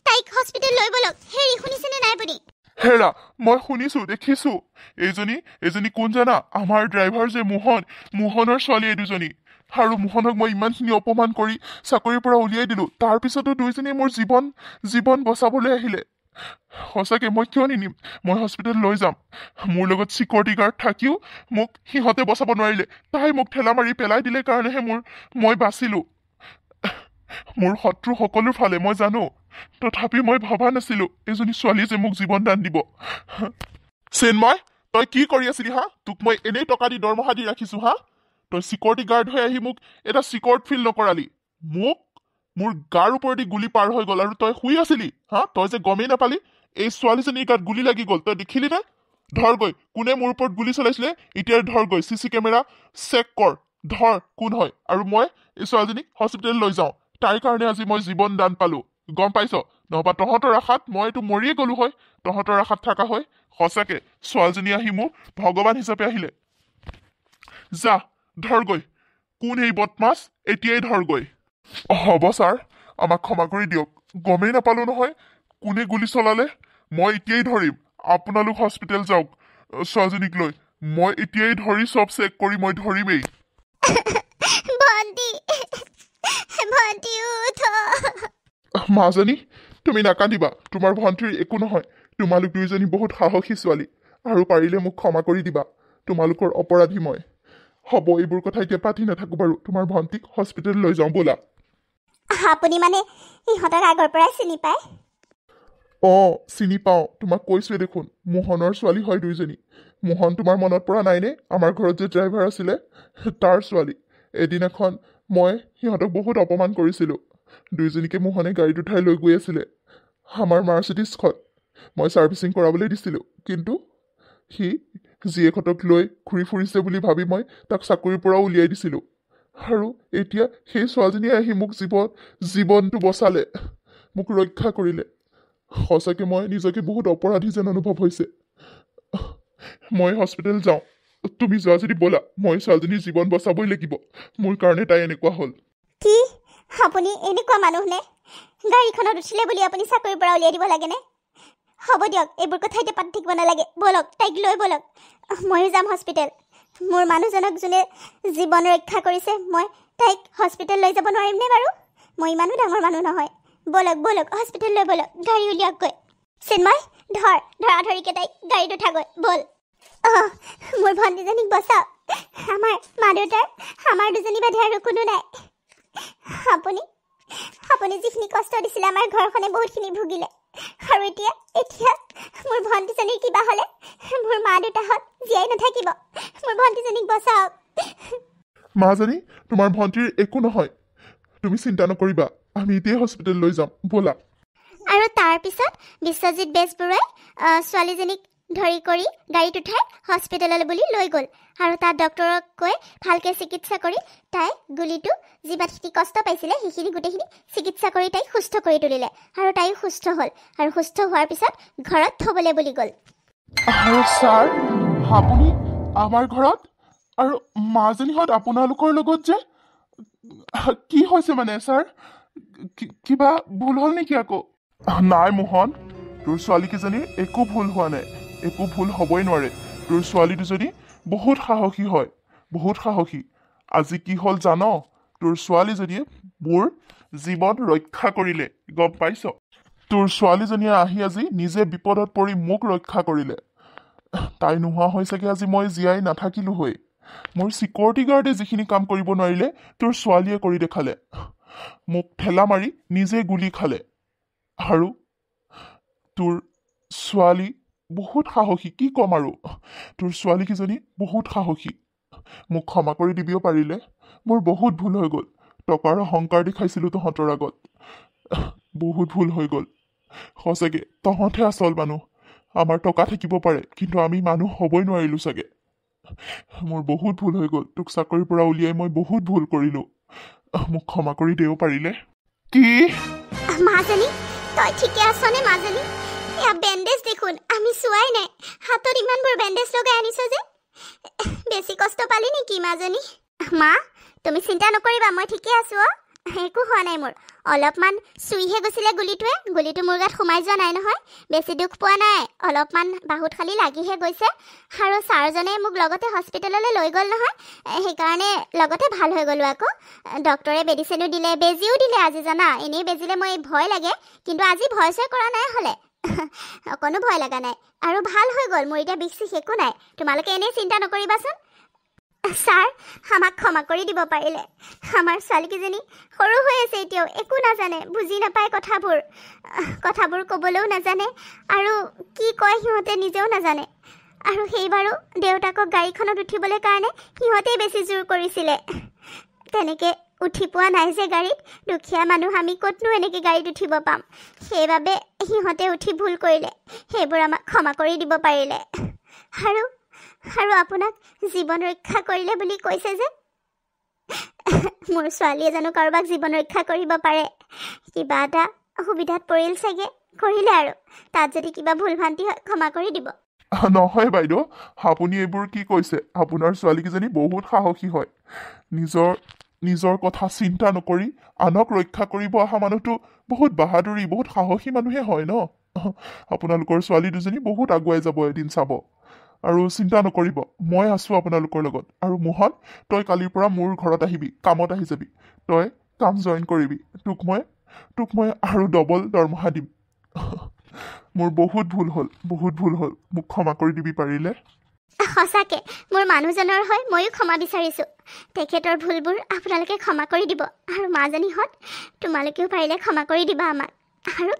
তাইক হস্পিটেল লৈ ব'লক হেৰি শুনিছেনে নাই আপুনি হেৰা মই শুনিছো দেখিছো এইজনী কোন জানা আমাৰ ড্ৰাইভাৰ যে মোহনৰ ছোৱালী এই দুজনী আৰু মোহনক মই ইমানখিনি অপমান কৰি চাকৰিৰ পৰা উলিয়াই দিলো তাৰপিছতো দুইজনীয়ে মোৰ জীৱন বচাবলৈ আহিলে সঁচাকৈ মই কিয় নিনিম মই হস্পিটেল লৈ যাম মোৰ লগত চিকিউৰিটি গাৰ্ড থাকিও মোক সিহঁতে বচাব নোৱাৰিলে তাই মোক ঠেলা মাৰি পেলাই দিলে কাৰণেহে মই বাচিলো মোৰ শত্ৰু সকলোৰ ফালে মই জানো তথাপি মই ভবা নাছিলো এজনী ছোৱালীয়ে যে মোক জীৱন দান দিব চিন্ময় তই কি কৰি আছিলি হা তোক মই এনেই টকা দি দৰমহা দি ৰাখিছো হা তই চিকিউৰিটি গাৰ্ড হৈ আহি মোক এটা চিকিউৰ্ড ফিল নকৰালি মোৰ গাৰ ওপৰেদি গুলী পাৰ হৈ গ'ল আৰু তই শুই আছিলি হা তই যে গমেই নাপালি এই ছোৱালীজনীৰ গাত গুলী লাগি গ'ল তই দেখিলি নে ধৰগৈ কোনে মোৰ ওপৰত গুলী চলাইছিলে এতিয়া ধৰগৈ চিচি কেমেৰা চেক কৰ ধৰ কোন হয় আৰু মই এই ছোৱালীজনীক হস্পিটেল লৈ যাওঁ তাইৰ কাৰণে আজি মই জীৱন দান পালো গম পাইছ নহবা তহঁতৰ আশাত মইতো মৰিয়ে গ'লো হয় তহঁতৰ আশাত থকা হয় সঁচাকে ছোৱালীজনী আহি মোক ভগৱান হিচাপে আহিলে যা ধৰগৈ কোন এই বদমাছ এতিয়াই ধৰগৈ হ'ব ছাৰ আমাক ক্ষমা কৰি দিয়ক গমেই নাপালো নহয় কোনে গুলী চলালে মই এতিয়াই ধৰিম আপোনালোক হস্পিটেল যাওক ছোৱালীজনীক লৈ মই এতিয়াই ধৰি চব চেক কৰি মই ধৰিমেই মাজনী তুমি নাকান্দিবা তোমাৰ ভণ্টিৰ একো নহয় তোমালোক দুইজনী বহুত সাহসী ছোৱালী আৰু পাৰিলে মোক ক্ষমা কৰি দিবা তোমালোকৰ অপৰাধী মই হ'ব এইবোৰ কথা এতিয়া পাতি নাথাকো বাৰু তোমাৰ ভণ্টিক হস্পিটেল লৈ যাওঁ ব'লা আপুনি মানে ইহঁতক আগৰ পৰাই চিনি পায় চিনি পাওঁ তোমাক কৈছোৱে দেখোন মোহনৰ ছোৱালী হয় দুইজনী মোহন তোমাৰ মনত পৰা নাইনে আমাৰ ঘৰত যে ড্ৰাইভাৰ আছিলে তাৰ ছোৱালী এদিনাখন মই সিহঁতক বহুত অপমান কৰিছিলোঁ দুইজনীকে মোহনে গাড়ীত উঠাই লৈ গৈ আছিলে আমাৰ মাৰ্চিডিজখন মই ছাৰ্ভিচিং কৰাবলৈ দিছিলোঁ কিন্তু সি জীয়েকহঁতক লৈ ঘূৰি ফুৰিছে বুলি ভাবি মই তাক চাকৰিৰ পৰা উলিয়াই দিছিলোঁ আৰু এতিয়া সেই ছোৱালীজনীয়ে আহি মোক জীৱনটো বচালে মোক ৰক্ষা কৰিলে সঁচাকৈ মই নিজকে বহুত অপৰাধী যেন অনুভৱ হৈছে মই হস্পিটেল যাওঁ তুমি যোৱা যদি ব'লা, মই ছোৱালীজনীৰ জীৱন বচাবই লাগিব। মোৰ কাৰণে তাই এনেকুৱা হ'ল। কি আপুনি এনেকুৱা মানুহ নে? গাড়ীখনত উঠিলে বুলি আপুনি চাকৰিৰ পৰা উলিয়াই দিব লাগেনে? হ'ব দিয়ক, এইবোৰ কথা এতিয়া পাতি থাকিব নালাগে। ব'লক, তাইক লৈ ব'লক, ময়ো যাম হস্পিটেল। মোৰ মানুহজনক যোনে জীৱন ৰক্ষা কৰিছে, মই তাইক হস্পিটেল লৈ যাব নোৱাৰিমনে বাৰু? মই ইমানো ডাঙৰ মানুহ নহয়। ব'লক ব'লক, হস্পিটেল লৈ ব'লক, গাড়ী উলিয়াওকগৈ। চিন্ময়, ধৰাধৰিকে তাইক গাড়ীত উঠাগৈ, ব'ল। মোৰ ভণ্টিজনীক বচাওক। আমাৰ মা দেউতাৰ, আমাৰ দুজনী বাদে আৰু কোনো নাই। আপুনি যিখিনি কষ্ট দিছিলে, আমাৰ ঘৰখনে বহুতখিনি ভুগিলে। আৰু এতিয়া মোৰ ভণ্টিজনীৰ কিবা হ'লে মোৰ মা দেউতাহঁত জীয়াই নাথাকিব। মোৰ ভণ্টিজনীক বচাওক। মাজনী, তোমাৰ ভণ্টিৰ একো নহয়, তুমি চিন্তা নকৰিবা। আমি এতিয়াই হস্পিটেল লৈ যাম, ব'লা। আৰু তাৰপিছত বিশ্বজিৎ বেজবৰুৱাই ছোৱালীজনীক ধৰি কৰি গাড়ীত উঠাই হস্পিটেললৈ বুলি লৈ গ'ল। আৰু তাত ডক্টৰক কৈ ভালকৈ চিকিৎসা কৰি তাই গুলিটো যিমানখিনি কষ্ট পাইছিলে সেইখিনি গোটেইখিনি চিকিৎসা কৰি তাইক সুস্থ কৰি তুলিলে। আৰু তাইও সুস্থ হ'ল। আৰু সুস্থ হোৱাৰ পিছত ঘৰত থ'বলৈ বুলি গ'ল। আৰু ছাৰ, আপুনি আমাৰ ঘৰত আৰু মাজনীহঁত আপোনালোকৰ লগত যে, কি হৈছে মানে ছাৰ? কিবা ভুল হ'ল নেকি আকৌ? নাই মোহন, তোৰ ছোৱালীকেইজনীৰ একো ভুল হোৱা নাই, একো ভুল হ'বই নোৱাৰে। তোৰ ছোৱালী দুজনী বহুত সাহসী হয়, বহুত সাহসী। আজি কি হ'ল জান? তোৰ ছোৱালীজনীয়ে মোৰ জীৱন ৰক্ষা কৰিলে, গম পাইছ? তোৰ ছোৱালীজনীয়ে আহি আজি নিজে বিপদত পৰি মোক ৰক্ষা কৰিলে। তাই নোহোৱা হৈ চাগে আজি মই জীয়াই নাথাকিলো হৈ। মোৰ চিকিউৰিটি গাৰ্ডে যিখিনি কাম কৰিব নোৱাৰিলে তোৰ ছোৱালীয়ে কৰি দেখালে। মোক ঠেলা মাৰি নিজে গুলি খালে। আৰু তোৰ ছোৱালী বহুত সাহসী, কি ক'ম আৰু। তোৰ ছোৱালীকেইজনী বহুত সাহসী। মোক ক্ষমা কৰি দিবিও পাৰিলে। মোৰ বহুত ভুল হৈ গ'ল। টকাৰ অহংকাৰ দেখাইছিলোঁ তহঁতৰ আগত। বহুত ভুল হৈ গ'ল। সঁচাকে তহঁতহে আচল মানুহ। আমাৰ টকা থাকিব পাৰে, কিন্তু আমি মানুহ হ'বই নোৱাৰিলোঁ চাগে। মোৰ বহুত ভুল হৈ গ'ল। তোক চাকৰিৰ পৰা উলিয়াই মই বহুত ভুল কৰিলোঁ। মোক ক্ষমা কৰি দিব পাৰিলে। কি? মাজনী, তই ঠিকে আছনে মাজনী? এয়া বেণ্ডেজ দেখোন, আমি চোৱাই নাই। হাতত ইমানবোৰ বেণ্ডেজ লগাই আনিছ যে, বেছি কষ্ট পালি নেকি মাজনী? মা, তুমি চিন্তা নকৰিবা, মই ঠিকে আছোঁ। একো হোৱা নাই মোৰ। অলপমান চুইহে গৈছিলে গুলিটো মোৰ গাত সোমাই যোৱা নাই নহয়। বেছি দুখ পোৱা নাই, অলপমান বাহুত খালি লাগিহে গৈছে। আৰু ছাৰজনে মোক লগতে হস্পিটেললৈ লৈ গ'ল নহয়, সেইকাৰণে লগতে ভাল হৈ গ'লো আকৌ। ডক্টৰে মেডিচিনো দিলে, বেজিও দিলে আজি জানা। এনেই বেজিলে মই ভয় লাগে, কিন্তু আজি ভয় চয় কৰা নাই হ'লে। অকণো ভয় লগা নাই, আৰু ভাল হৈ গ'ল মোৰ। এতিয়া বিষ চিষ একো নাই। তোমালোকে এনেই চিন্তা নকৰিবাচোন। ছাৰ, আমাক ক্ষমা কৰি দিব পাৰিলে। আমাৰ ছোৱালীকেইজনী সৰু হৈ আছে এতিয়াও, একো নাজানে, বুজি নাপায় কথাবোৰ ক'বলৈও নাজানে, আৰু কি কয় সিহঁতে নিজেও নাজানে। আৰু সেইবাৰো দেউতাকক গাড়ীখনত উঠিবলৈ কাৰণে সিহঁতেই বেছি জোৰ কৰিছিলে। তেনেকৈ উঠি পোৱা নাই যে গাড়ীত। দুখীয়া মানুহ আমি, ক'তনো এনেকৈ গাড়ীত উঠিব পাম। সেইবাবে সিহঁতে উঠি ভুল কৰিলে। সেইবোৰ আমাক ক্ষমা কৰি দিব পাৰিলে। আৰু আপোনাক জীৱন ৰক্ষা কৰিলে বুলি কৈছে যে, মোৰ ছোৱালীয়ে জানো কাৰোবাক জীৱন ৰক্ষা কৰিব পাৰে? কিবা এটা অসুবিধাত পৰিল চাগে, কৰিলে। আৰু তাত যদি কিবা ভুল ভ্ৰান্তি হয় ক্ষমা কৰি দিব। নহয় বাইদেউ, আপুনি এইবোৰ কি কৈছে? আপোনাৰ ছোৱালীকেইজনী বহুত সাহসী হয়। নিজৰ কথা চিন্তা নকৰি আনক ৰক্ষা কৰিব অহা মানুহটো বহুত বাহাদুৰী, বহুত সাহসী মানুহে হয় ন। আপোনালোকৰ ছোৱালী দুজনী বহুত আগুৱাই যাব এদিন, চাব। আৰু চিন্তা নকৰিব, মই আছোঁ আপোনালোকৰ লগত। আৰু মোহন, তই কালিৰ পৰা মোৰ ঘৰত আহিবি, কামত আহি যাবি। তই কাম জইন কৰিবি। তোক মই আৰু ডবল দৰমহা দিম। মোৰ বহুত ভুল হ'ল। মোক ক্ষমা কৰি দিবি পাৰিলে। সঁচাকৈ মোৰ মানুহজনৰ হৈ ময়ো ক্ষমা বিচাৰিছোঁ। তেখেতৰ ভুলবোৰ আপোনালোকে ক্ষমা কৰি দিব। আৰু মাজনীহঁত, তোমালোকেও পাৰিলে ক্ষমা কৰি দিবা আমাক। আৰু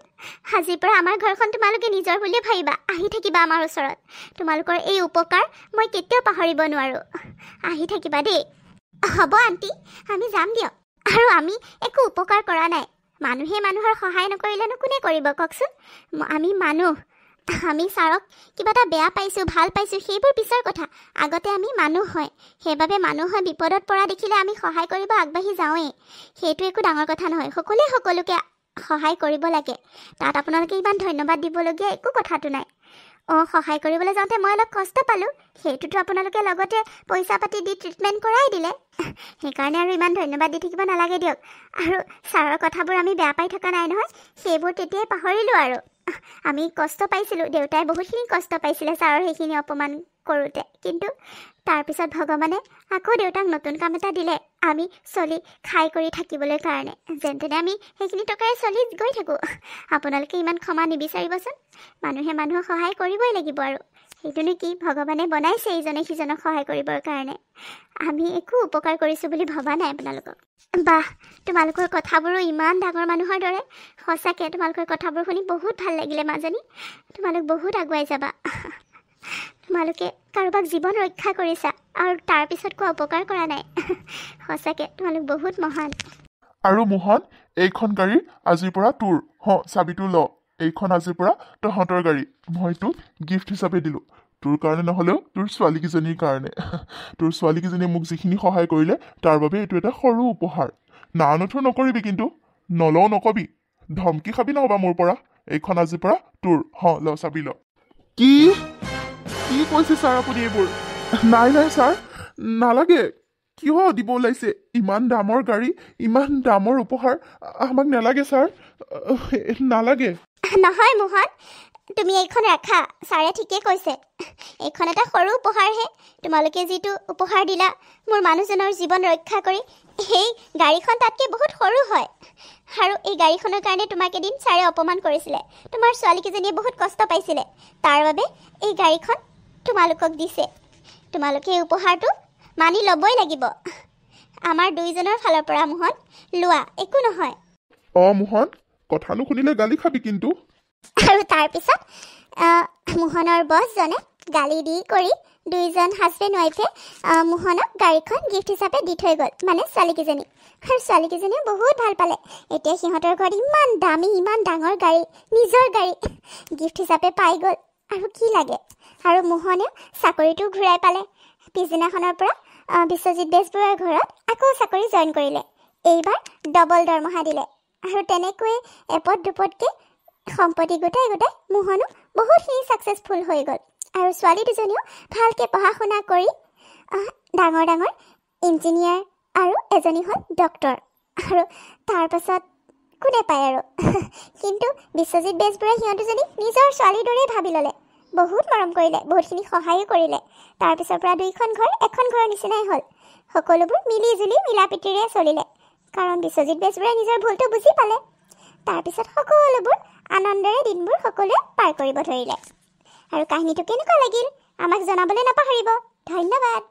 আজিৰ পৰা আমাৰ ঘৰখন তোমালোকে নিজৰ বুলিয়ে ভাবিবা, আহি থাকিবা আমাৰ ওচৰত। তোমালোকৰ এই উপকাৰ মই কেতিয়াও পাহৰিব নোৱাৰোঁ। আহি থাকিবা দেই। হ'ব আণ্টি, আমি যাম দিয়ক। আৰু আমি একো উপকাৰ কৰা নাই। মানুহে মানুহৰ সহায় নকৰিলেনো কোনে কৰিব কওকচোন? আমি মানুহ। আমি ছাৰক কিবা এটা বেয়া পাইছোঁ, ভাল পাইছোঁ, সেইবোৰ পিছৰ কথা। আগতে আমি মানুহ হয়। সেইবাবে মানুহ হৈ বিপদত পৰা দেখিলে আমি সহায় কৰিব আগবাঢ়ি যাওঁৱেই। সেইটো একো ডাঙৰ কথা নহয়। সকলোৱে সকলোকে সহায় কৰিব লাগে। তাত আপোনালোকে ইমান ধন্যবাদ দিবলগীয়া একো কথাটো নাই। সহায় কৰিবলৈ যাওঁতে মই অলপ কষ্ট পালোঁ, সেইটোতো আপোনালোকে লগতে পইচা পাতি দি ট্ৰিটমেণ্ট কৰাই দিলে। সেইকাৰণে আৰু ইমান ধন্যবাদ দি থাকিব নালাগে দিয়ক। আৰু ছাৰৰ কথাবোৰ আমি বেয়া পাই থকা নাই নহয়, সেইবোৰ তেতিয়াই পাহৰিলোঁ আৰু। আমি কষ্ট পাইছিলোঁ, দেউতাই বহুতখিনি কষ্ট পাইছিলে ছাৰৰ সেইখিনি অপমান কৰোঁতে, কিন্তু তাৰপিছত ভগৱানে আকৌ দেউতাক নতুন কাম এটা দিলে, আমি চলি খাই কৰি থাকিবলৈ কাৰণে। যেন তেনে আমি সেইখিনি টকাৰে চলি গৈ থাকোঁ। আপোনালোকে ইমান ক্ষমা নিবিচাৰিবচোন, মানুহে মানুহক সহায় কৰিবই লাগিব আৰু। সেইটোনো কি, ভগৱানে বনাইছে ইজনে সিজনক সহায় কৰিবৰ কাৰণে। আমি একো উপকাৰ কৰিছোঁ বুলি ভবা নাই আপোনালোকক। বাহ, তোমালোকৰ কথাবোৰো ইমান ডাঙৰ মানুহৰ দৰে। সঁচাকৈ তোমালোকৰ কথাবোৰ শুনি বহুত ভাল লাগিলে মাজনী। তোমালোক বহুত আগুৱাই যাবা। তোমালোকে কাৰোবাক জীৱন ৰক্ষা কৰিছা আৰু তাৰপিছত কোৱা উপকাৰ কৰা নাই। সঁচাকৈ তোমালোক বহুত মহান। আৰু মোহন, এইখন গাড়ী আজিৰ পৰা তোৰ। চাবিটো ল। এইখন আজিৰ পৰা তহঁতৰ গাড়ী। মই তোক গিফ্ট হিচাপে দিলোঁ। তোৰ কাৰণে নহ'লেও তোৰ ছোৱালীকেইজনীৰ কাৰণে। তোৰ ছোৱালীকেইজনীয়ে মোক যিখিনি সহায় কৰিলে তাৰ বাবে এইটো এটা সৰু উপহাৰ। না নথৰ নকৰিবি, কিন্তু নলও নকবি। ধমকি খাবি নহ'বা মোৰ পৰা। এইখন আজিৰ পৰা তোৰ। ল, চাবি ল। কি কি কৈছে ছাৰ আপুনি এইবোৰ? নাই নাই ছাৰ, নালাগে। কিয় দিব ওলাইছে? ইমান দামৰ গাড়ী, ইমান দামৰ উপহাৰ আমাক নালাগে ছাৰ, নালাগে। নহয় মোহন, তুমি এইখন ৰাখা। ছাৰে ঠিকেই কৈছে, এইখন এটা সৰু উপহাৰহে। তোমালোকে যিটো উপহাৰ দিলা মোৰ মানুহজনৰ জীৱন ৰক্ষা কৰি, সেই গাড়ীখন তাতকৈ বহুত সৰু হয়। আৰু এই গাড়ীখনৰ কাৰণে তোমাক এদিন ছাৰে অপমান কৰিছিলে। তোমাৰ ছোৱালীকেইজনীয়ে বহুত কষ্ট পাইছিলে, তাৰ বাবে এই গাড়ীখন তোমালোকক দিছে। তোমালোকে এই উপহাৰটো মানি ল'বই লাগিব। আমাৰ দুইজনৰ ফালৰ পৰা মোহন, লোৱা, একো নহয়। মোহন, কথা নুশুনিলে গালি খাবি কিন্তু। আৰু তাৰপিছত মোহনৰ বছজনে গালি দি কৰি দুইজন হাজবেণ্ড ৱাইফে মোহনক গাড়ীখন গিফ্ট হিচাপে দি থৈ গ'ল, মানে ছোৱালীকেইজনী। আৰু ছোৱালীকেইজনীয়ে বহুত ভাল পালে। এতিয়া সিহঁতৰ ঘৰত ইমান দামী, ইমান ডাঙৰ গাড়ী, নিজৰ গাড়ী গিফ্ট হিচাপে পাই গ'ল। আৰু কি লাগে? আৰু মোহনে চাকৰিটো ঘূৰাই পালে। পিছদিনাখনৰ পৰা বিশ্বজিৎ বেজবৰুৱাৰ ঘৰত আকৌ চাকৰি জইন কৰিলে। এইবাৰ ডবল দৰমহা দিলে। আৰু তেনেকৈয়ে এপদ দুপদকৈ সম্পত্তি গোটাই গোটাই মোহনো বহুতখিনি ছাকচেছফুল হৈ গ'ল। আৰু ছোৱালী দুজনীও ভালকৈ পঢ়া শুনা কৰি ডাঙৰ ডাঙৰ ইঞ্জিনিয়াৰ, আৰু এজনী হ'ল ডক্তৰ। আৰু তাৰপাছত কোনে পায় আৰু। কিন্তু বিশ্বজিৎ বেজবৰুৱাই সিহঁত দুজনীক নিজৰ ছোৱালীৰ দৰেই ভাবি ল'লে, বহুত মৰম কৰিলে, বহুতখিনি সহায়ো কৰিলে। তাৰপিছৰ পৰা দুইখন ঘৰ এখন ঘৰৰ নিচিনাই হ'ল। সকলোবোৰ মিলি জুলি মিলা প্ৰীতিৰে চলিলে, কাৰণ বিশ্বজিৎ বেজবৰুৱাই নিজৰ ভুলটো বুজি পালে। তাৰপিছত সকলোবোৰ আনন্দেৰে দিনবোৰ সকলোৱে পাৰ কৰিব ধৰিলে। আৰু কাহিনীটো কেনেকুৱা লাগিল আমাক জনাবলৈ নাপাহৰিব। ধন্যবাদ।